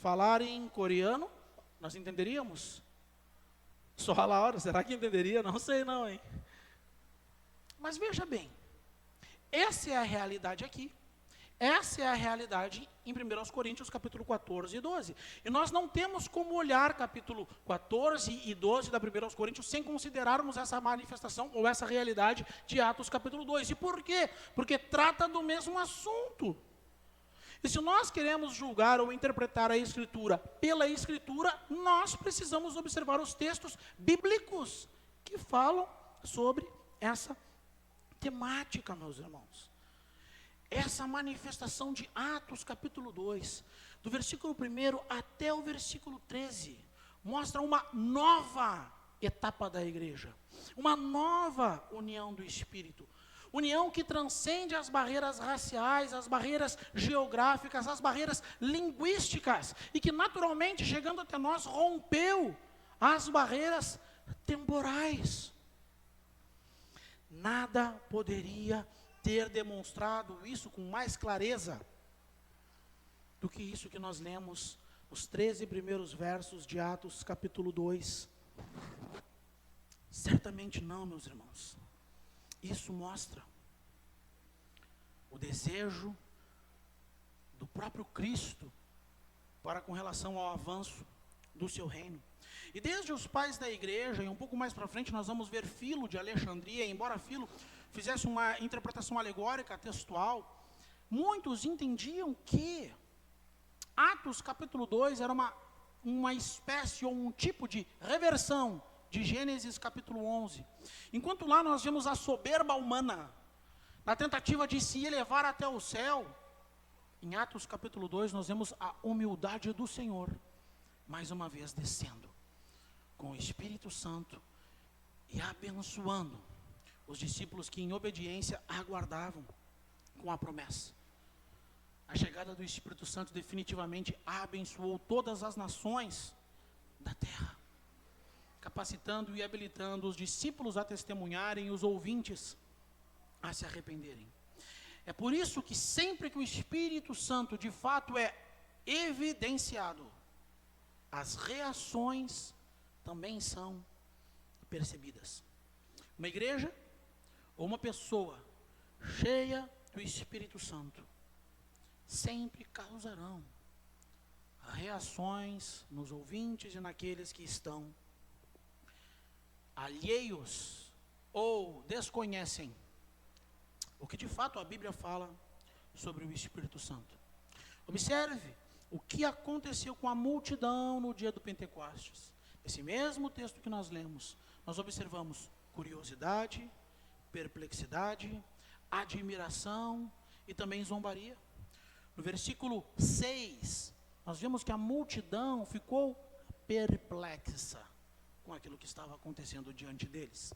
falar em coreano, nós entenderíamos? Só a Laura, será que entenderia? Não sei não, hein? Mas veja bem, essa é a realidade aqui. Essa é a realidade em 1 Coríntios capítulo 14 e 12. E nós não temos como olhar capítulo 14 e 12 da 1 Coríntios sem considerarmos essa manifestação ou essa realidade de Atos capítulo 2. E por quê? Porque trata do mesmo assunto. E se nós queremos julgar ou interpretar a Escritura pela Escritura, nós precisamos observar os textos bíblicos que falam sobre essa temática, meus irmãos. Essa manifestação de Atos capítulo 2, do versículo 1 até o versículo 13, mostra uma nova etapa da igreja, uma nova união do Espírito, união que transcende as barreiras raciais, as barreiras geográficas, as barreiras linguísticas, e que naturalmente, chegando até nós, rompeu as barreiras temporais. Nada poderia ter demonstrado isso com mais clareza do que isso que nós lemos, os 13 primeiros versos de Atos capítulo 2. Certamente não, meus irmãos. Isso mostra o desejo do próprio Cristo para com relação ao avanço do seu reino. E desde os pais da igreja, e um pouco mais para frente, nós vamos ver Filo de Alexandria, embora Filo fizesse uma interpretação alegórica, textual, muitos entendiam que Atos capítulo 2 era uma espécie ou um tipo de reversão de Gênesis capítulo 11. Enquanto lá nós vemos a soberba humana, na tentativa de se elevar até o céu, em Atos capítulo 2 nós vemos a humildade do Senhor, mais uma vez descendo, com o Espírito Santo, e abençoando os discípulos que em obediência aguardavam com a promessa. A chegada do Espírito Santo definitivamente abençoou todas as nações da terra, capacitando e habilitando os discípulos a testemunharem e os ouvintes a se arrependerem. É por isso que sempre que o Espírito Santo de fato é evidenciado, as reações também são percebidas. Uma igreja ou uma pessoa cheia do Espírito Santo sempre causarão reações nos ouvintes e naqueles que estão alheios ou desconhecem o que de fato a Bíblia fala sobre o Espírito Santo. Observe o que aconteceu com a multidão no dia do Pentecostes. Esse mesmo texto que nós lemos, nós observamos curiosidade, perplexidade, admiração e também zombaria. No versículo 6, nós vemos que a multidão ficou perplexa com aquilo que estava acontecendo diante deles.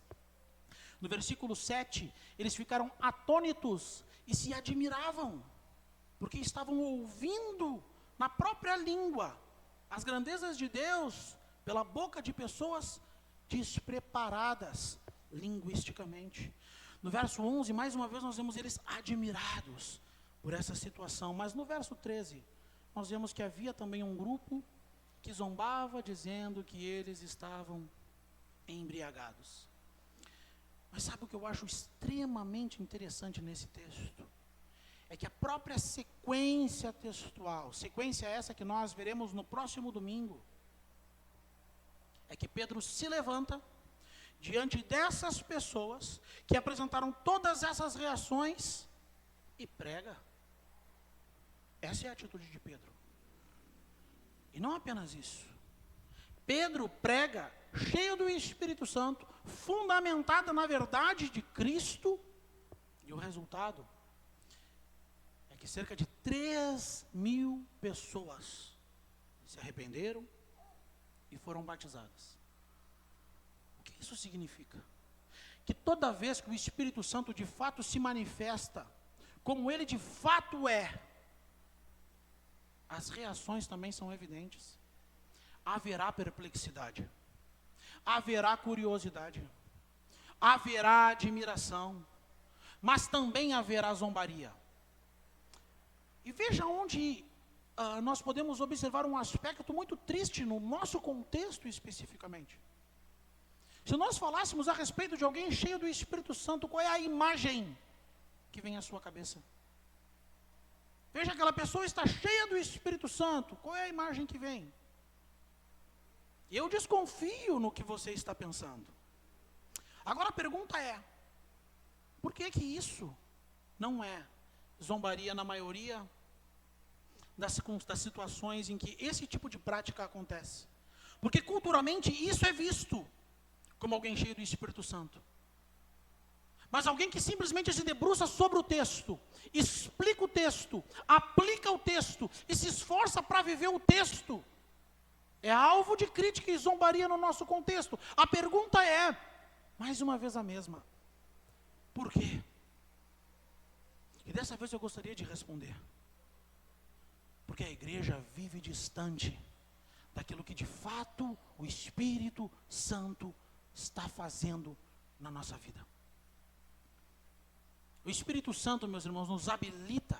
No versículo 7, eles ficaram atônitos e se admiravam, porque estavam ouvindo na própria língua as grandezas de Deus pela boca de pessoas despreparadas linguisticamente. No verso 11, mais uma vez nós vemos eles admirados por essa situação, mas no verso 13, nós vemos que havia também um grupo que zombava, dizendo que eles estavam embriagados. Mas sabe o que eu acho extremamente interessante nesse texto? É que a própria sequência textual, sequência essa que nós veremos no próximo domingo, é que Pedro se levanta diante dessas pessoas que apresentaram todas essas reações e prega. Essa é a atitude de Pedro. E não apenas isso. Pedro prega cheio do Espírito Santo, fundamentado na verdade de Cristo, e o resultado é que cerca de 3.000 pessoas se arrependeram e foram batizadas. O que isso significa? Que toda vez que o Espírito Santo de fato se manifesta, como ele de fato é, as reações também são evidentes. Haverá perplexidade, haverá curiosidade, haverá admiração, mas também haverá zombaria. E veja onde nós podemos observar um aspecto muito triste no nosso contexto especificamente. Se nós falássemos a respeito de alguém cheio do Espírito Santo, qual é a imagem que vem à sua cabeça? Veja, aquela pessoa está cheia do Espírito Santo, qual é a imagem que vem? Eu desconfio no que você está pensando. Agora a pergunta é, por que que isso não é zombaria na maioria das situações em que esse tipo de prática acontece? Porque culturalmente isso é visto como alguém cheio do Espírito Santo. Mas alguém que simplesmente se debruça sobre o texto, explica o texto, aplica o texto e se esforça para viver o texto, é alvo de crítica e zombaria no nosso contexto. A pergunta é, mais uma vez a mesma, por quê? E dessa vez eu gostaria de responder. Porque a igreja vive distante daquilo que de fato o Espírito Santo está fazendo na nossa vida. O Espírito Santo, meus irmãos, nos habilita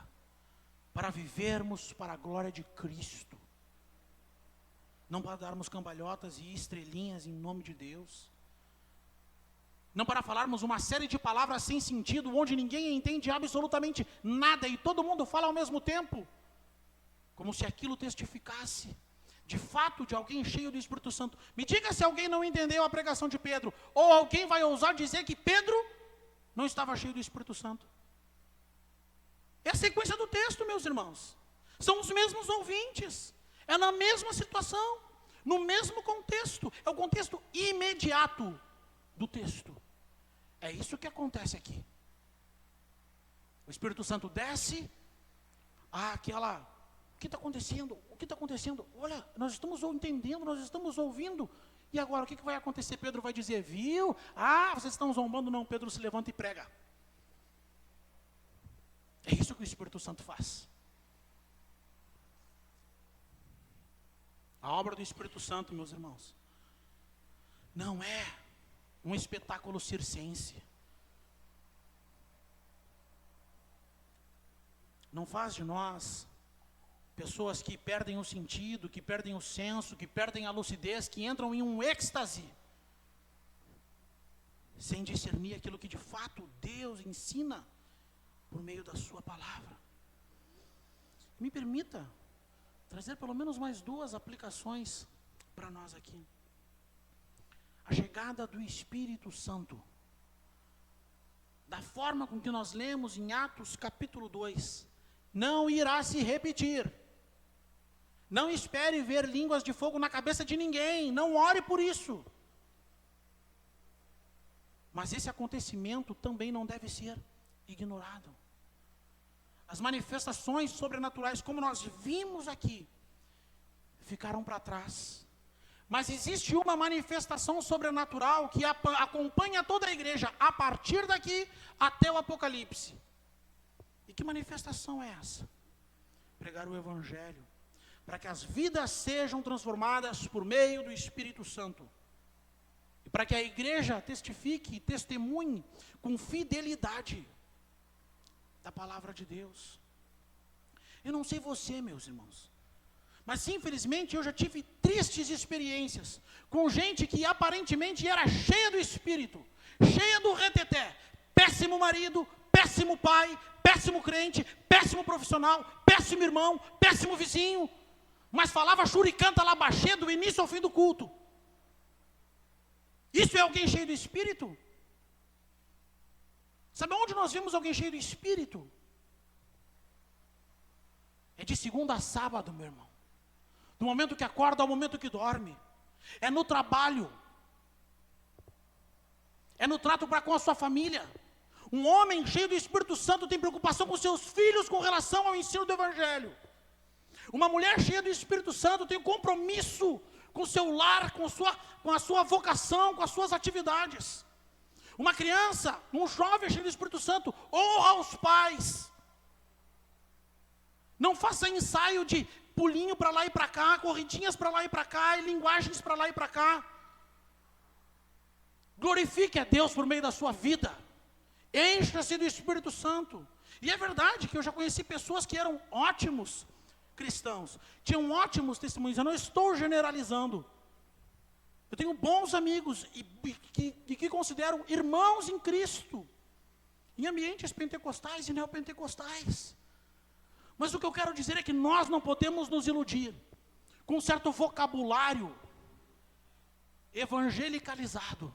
para vivermos para a glória de Cristo. Não para darmos cambalhotas e estrelinhas em nome de Deus. Não para falarmos uma série de palavras sem sentido, onde ninguém entende absolutamente nada e todo mundo fala ao mesmo tempo. Como se aquilo testificasse, de fato, de alguém cheio do Espírito Santo. Me diga se alguém não entendeu a pregação de Pedro. Ou alguém vai ousar dizer que Pedro não estava cheio do Espírito Santo. É a sequência do texto, meus irmãos. São os mesmos ouvintes. É na mesma situação, no mesmo contexto. É o contexto imediato do texto. É isso que acontece aqui. O Espírito Santo desce, o que está acontecendo? O que está acontecendo? Olha, nós estamos entendendo, nós estamos ouvindo. E agora, o que vai acontecer? Pedro vai dizer, viu? Ah, vocês estão zombando? Não, Pedro se levanta e prega. É isso que o Espírito Santo faz. A obra do Espírito Santo, meus irmãos, não é um espetáculo circense. Não faz de nós pessoas que perdem o sentido, que perdem o senso, que perdem a lucidez, que entram em um êxtase, sem discernir aquilo que de fato Deus ensina por meio da sua palavra. Me permita trazer pelo menos mais 2 aplicações para nós aqui. A chegada do Espírito Santo, da forma com que nós lemos em Atos capítulo 2, não irá se repetir. Não espere ver línguas de fogo na cabeça de ninguém, não ore por isso. Mas esse acontecimento também não deve ser ignorado. As manifestações sobrenaturais, como nós vimos aqui, ficaram para trás. Mas existe uma manifestação sobrenatural que acompanha toda a igreja, a partir daqui até o Apocalipse. E que manifestação é essa? Pregar o Evangelho, para que as vidas sejam transformadas por meio do Espírito Santo. E para que a igreja testifique e testemunhe com fidelidade da palavra de Deus. Eu não sei você, meus irmãos, mas infelizmente eu já tive tristes experiências com gente que aparentemente era cheia do Espírito, cheia do reteté, péssimo marido, péssimo pai, péssimo crente, péssimo profissional, péssimo irmão, péssimo vizinho, mas falava churicanta labaxê do início ao fim do culto. Isso é alguém cheio do Espírito? Sabe onde nós vemos alguém cheio do Espírito? É de segunda a sábado, meu irmão. Do momento que acorda ao momento que dorme. É no trabalho. É no trato para com a sua família. Um homem cheio do Espírito Santo tem preocupação com seus filhos com relação ao ensino do Evangelho. Uma mulher cheia do Espírito Santo tem compromisso com o seu lar, com a sua vocação, com as suas atividades. Uma criança, um jovem cheio do Espírito Santo, honra os pais. Não faça ensaio de pulinho para lá e para cá, corridinhas para lá e para cá, e linguagens para lá e para cá. Glorifique a Deus por meio da sua vida. Encha-se do Espírito Santo. E é verdade que eu já conheci pessoas que eram ótimos cristãos, tinham ótimos testemunhos. Eu não estou generalizando. Eu tenho bons amigos que considero irmãos em Cristo, em ambientes pentecostais e neopentecostais. Mas o que eu quero dizer é que nós não podemos nos iludir com um certo vocabulário evangelicalizado.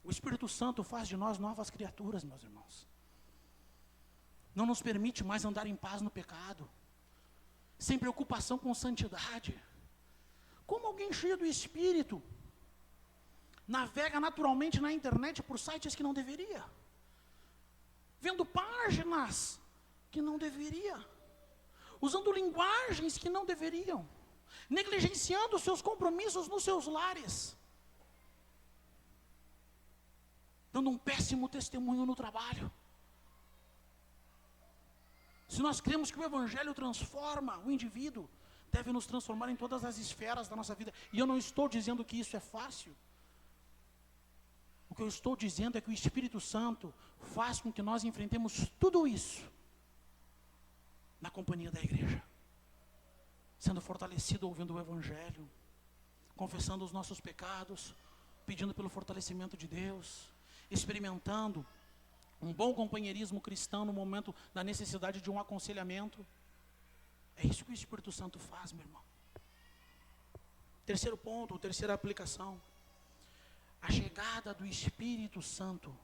O Espírito Santo faz de nós novas criaturas, meus irmãos. Não nos permite mais andar em paz no pecado, sem preocupação com santidade. Como alguém cheio do Espírito navega naturalmente na internet por sites que não deveria, vendo páginas que não deveria, usando linguagens que não deveriam, negligenciando seus compromissos nos seus lares, dando um péssimo testemunho no trabalho. Se nós cremos que o Evangelho transforma o indivíduo, deve nos transformar em todas as esferas da nossa vida. E eu não estou dizendo que isso é fácil. O que eu estou dizendo é que o Espírito Santo faz com que nós enfrentemos tudo isso na companhia da igreja, sendo fortalecido ouvindo o Evangelho, confessando os nossos pecados, pedindo pelo fortalecimento de Deus, experimentando um bom companheirismo cristão no momento da necessidade de um aconselhamento. É isso que o Espírito Santo faz, meu irmão. Terceiro ponto, terceira aplicação. A chegada do Espírito Santo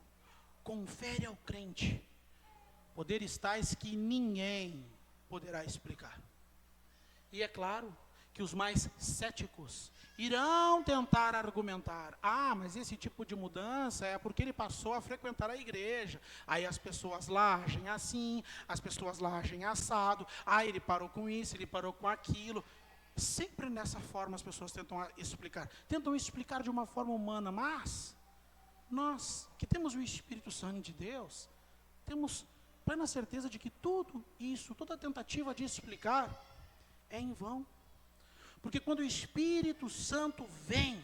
confere ao crente poderes tais que ninguém poderá explicar. E é claro que os mais céticos irão tentar argumentar: ah, mas esse tipo de mudança é porque ele passou a frequentar a igreja, aí as pessoas lá agem assim, as pessoas lá agem assado, ah, ele parou com isso, ele parou com aquilo. Sempre nessa forma as pessoas tentam explicar de uma forma humana, mas nós que temos o Espírito Santo de Deus, temos plena certeza de que tudo isso, toda tentativa de explicar é em vão. Porque quando o Espírito Santo vem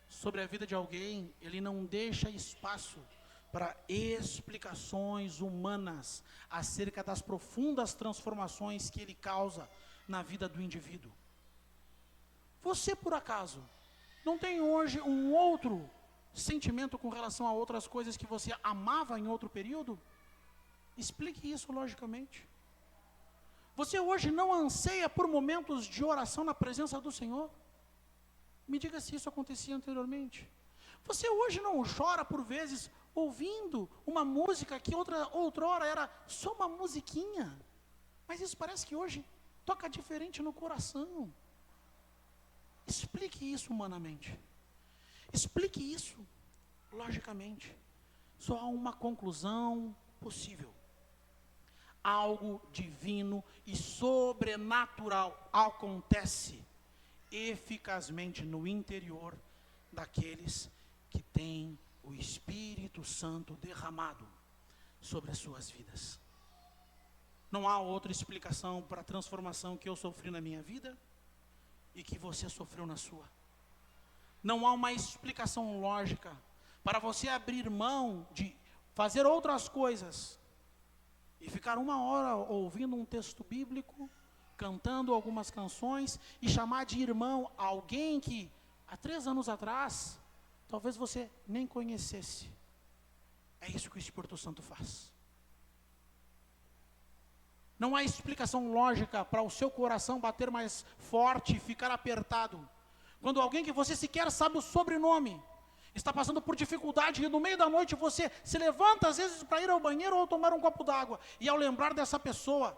sobre a vida de alguém, ele não deixa espaço para explicações humanas acerca das profundas transformações que ele causa na vida do indivíduo. Você, por acaso, não tem hoje um outro sentimento com relação a outras coisas que você amava em outro período? Explique isso logicamente. Você hoje não anseia por momentos de oração na presença do Senhor? Me diga se isso acontecia anteriormente. Você hoje não chora por vezes ouvindo uma música que outrora era só uma musiquinha, mas isso parece que hoje toca diferente no coração. Explique isso humanamente. Explique isso logicamente. Só há uma conclusão possível. Algo divino e sobrenatural acontece eficazmente no interior daqueles que têm o Espírito Santo derramado sobre as suas vidas. Não há outra explicação para a transformação que eu sofri na minha vida e que você sofreu na sua. Não há uma explicação lógica para você abrir mão de fazer outras coisas e ficar uma hora ouvindo um texto bíblico, cantando algumas canções e chamar de irmão alguém que há 3 anos atrás talvez você nem conhecesse. É isso que o Espírito Santo faz. Não há explicação lógica para o seu coração bater mais forte e ficar apertado. Quando alguém que você sequer sabe o sobrenome está passando por dificuldade e no meio da noite você se levanta às vezes para ir ao banheiro ou tomar um copo d'água. E ao lembrar dessa pessoa,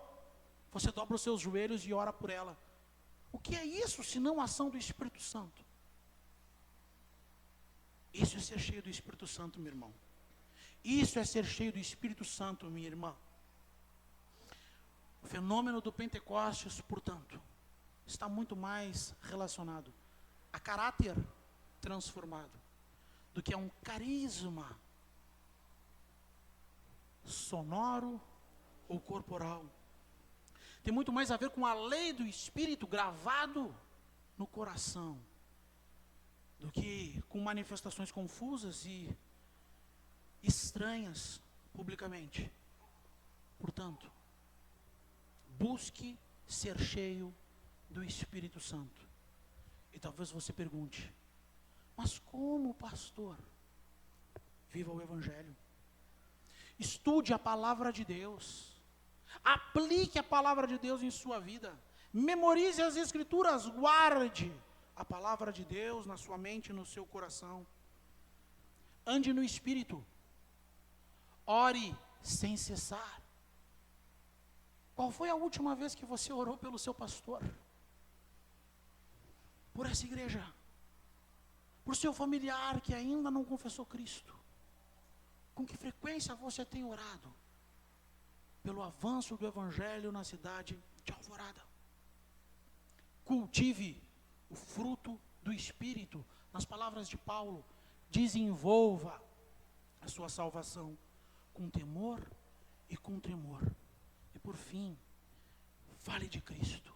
você dobra os seus joelhos e ora por ela. O que é isso senão a ação do Espírito Santo? Isso é ser cheio do Espírito Santo, meu irmão. Isso é ser cheio do Espírito Santo, minha irmã. O fenômeno do Pentecostes, portanto, está muito mais relacionado a caráter transformado do que a um carisma sonoro ou corporal. Tem muito mais a ver com a lei do Espírito gravado no coração do que com manifestações confusas e estranhas publicamente. Portanto, busque ser cheio do Espírito Santo. E talvez você pergunte, mas como, pastor? Viva o Evangelho. Estude a palavra de Deus. Aplique a palavra de Deus em sua vida. Memorize as Escrituras. Guarde a palavra de Deus na sua mente e no seu coração. Ande no Espírito. Ore sem cessar. Qual foi a última vez que você orou pelo seu pastor? Por essa igreja? Por seu familiar que ainda não confessou Cristo? Com que frequência você tem orado pelo avanço do Evangelho na cidade de Alvorada? Cultive o fruto do Espírito. Nas palavras de Paulo, desenvolva a sua salvação com temor e com tremor. E por fim, fale de Cristo.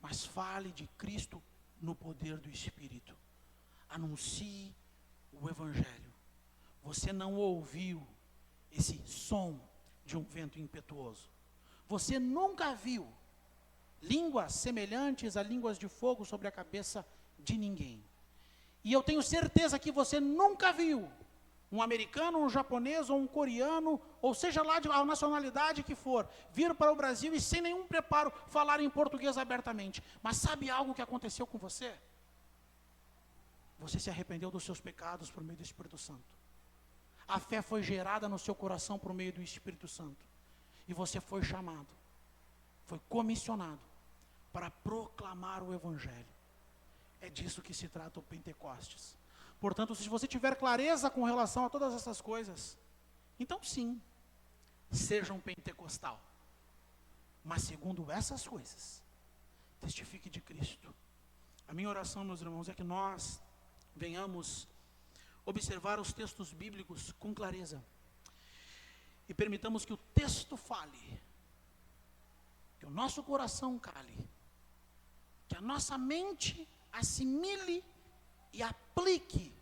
Mas fale de Cristo no poder do Espírito. Anuncie o Evangelho. Você não ouviu esse som de um vento impetuoso. Você nunca viu línguas semelhantes a línguas de fogo sobre a cabeça de ninguém. E eu tenho certeza que você nunca viu um americano, um japonês ou um coreano, ou seja lá a nacionalidade que for, vir para o Brasil e sem nenhum preparo falar em português abertamente. Mas sabe algo que aconteceu com você? Você se arrependeu dos seus pecados por meio do Espírito Santo. A fé foi gerada no seu coração por meio do Espírito Santo. E você foi chamado, foi comissionado para proclamar o Evangelho. É disso que se trata o Pentecostes. Portanto, se você tiver clareza com relação a todas essas coisas, então sim, seja um pentecostal. Mas segundo essas coisas, testifique de Cristo. A minha oração, meus irmãos, é que nós venhamos observar os textos bíblicos com clareza e permitamos que o texto fale, que o nosso coração cale, que a nossa mente assimile e aplique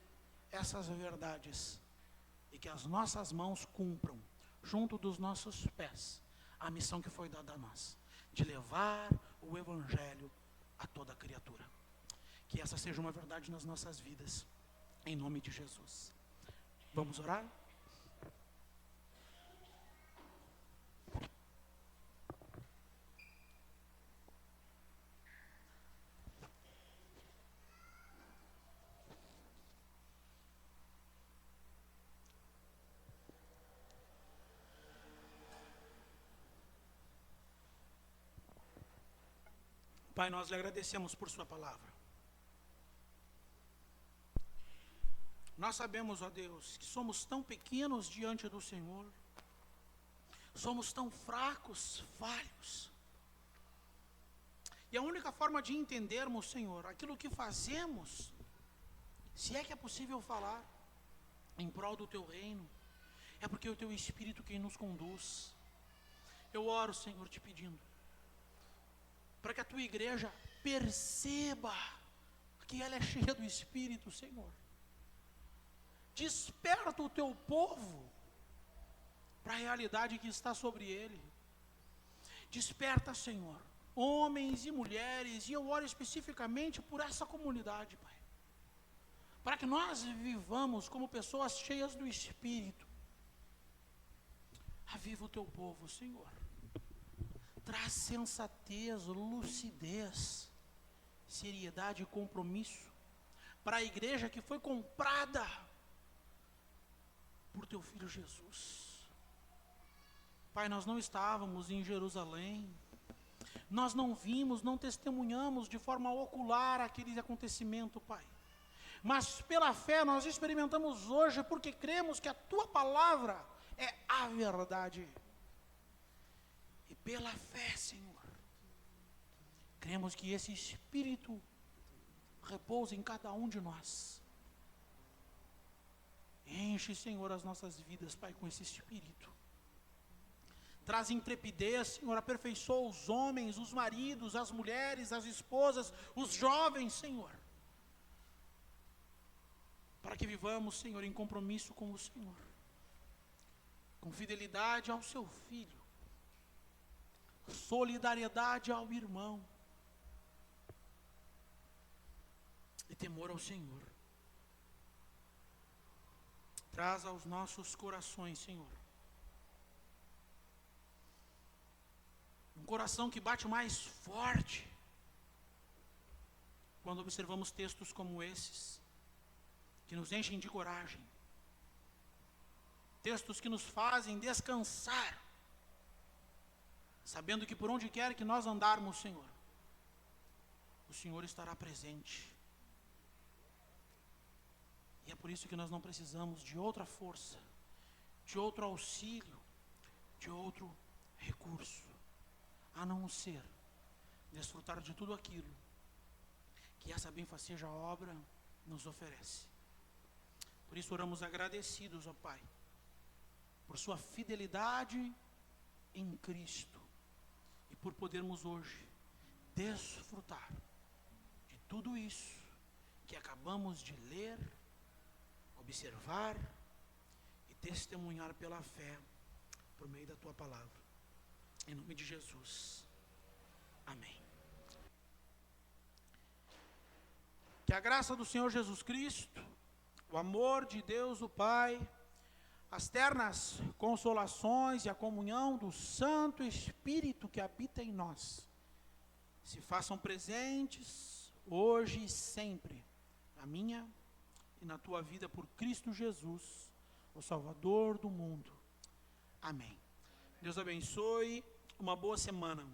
essas verdades e que as nossas mãos cumpram, junto dos nossos pés, a missão que foi dada a nós, de levar o Evangelho a toda criatura. Que essa seja uma verdade nas nossas vidas, em nome de Jesus. Vamos orar? Pai, nós lhe agradecemos por sua palavra. Nós sabemos, ó Deus, que somos tão pequenos diante do Senhor, somos tão fracos, falhos. E a única forma de entendermos, Senhor, aquilo que fazemos, se é que é possível falar, em prol do Teu reino, é porque é o Teu Espírito quem nos conduz. Eu oro, Senhor, te pedindo, para que a Tua igreja perceba que ela é cheia do Espírito, Senhor. Desperta o Teu povo para a realidade que está sobre ele. Desperta, Senhor, homens e mulheres, e eu oro especificamente por essa comunidade, Pai, para que nós vivamos como pessoas cheias do Espírito. Aviva o Teu povo, Senhor. Traz sensatez, lucidez, seriedade e compromisso para a igreja que foi comprada por Teu Filho Jesus. Pai, nós não estávamos em Jerusalém, nós não vimos, não testemunhamos de forma ocular aquele acontecimento, Pai, mas pela fé nós experimentamos hoje, porque cremos que a Tua palavra é a verdade. E pela fé, Senhor, cremos que esse Espírito repousa em cada um de nós. Enche, Senhor, as nossas vidas, Pai, com esse Espírito. Traz intrepidez, Senhor, aperfeiçoa os homens, os maridos, as mulheres, as esposas, os jovens, Senhor, para que vivamos, Senhor, em compromisso com o Senhor, com fidelidade ao Seu Filho, solidariedade ao irmão e temor ao Senhor. Traz aos nossos corações, Senhor, um coração que bate mais forte quando observamos textos como esses, que nos enchem de coragem, textos que nos fazem descansar, sabendo que por onde quer que nós andarmos, Senhor, o Senhor estará presente. E é por isso que nós não precisamos de outra força, de outro auxílio, de outro recurso, a não ser desfrutar de tudo aquilo que essa benfaceja obra nos oferece. Por isso oramos agradecidos, ó Pai, por Sua fidelidade em Cristo, e por podermos hoje desfrutar de tudo isso que acabamos de ler, observar e testemunhar pela fé, por meio da Tua palavra. Em nome de Jesus. Amém. Que a graça do Senhor Jesus Cristo, o amor de Deus o Pai, as ternas consolações e a comunhão do Santo Espírito que habita em nós, se façam presentes hoje e sempre, na minha e na tua vida, por Cristo Jesus, o Salvador do mundo. Amém. Deus abençoe, uma boa semana.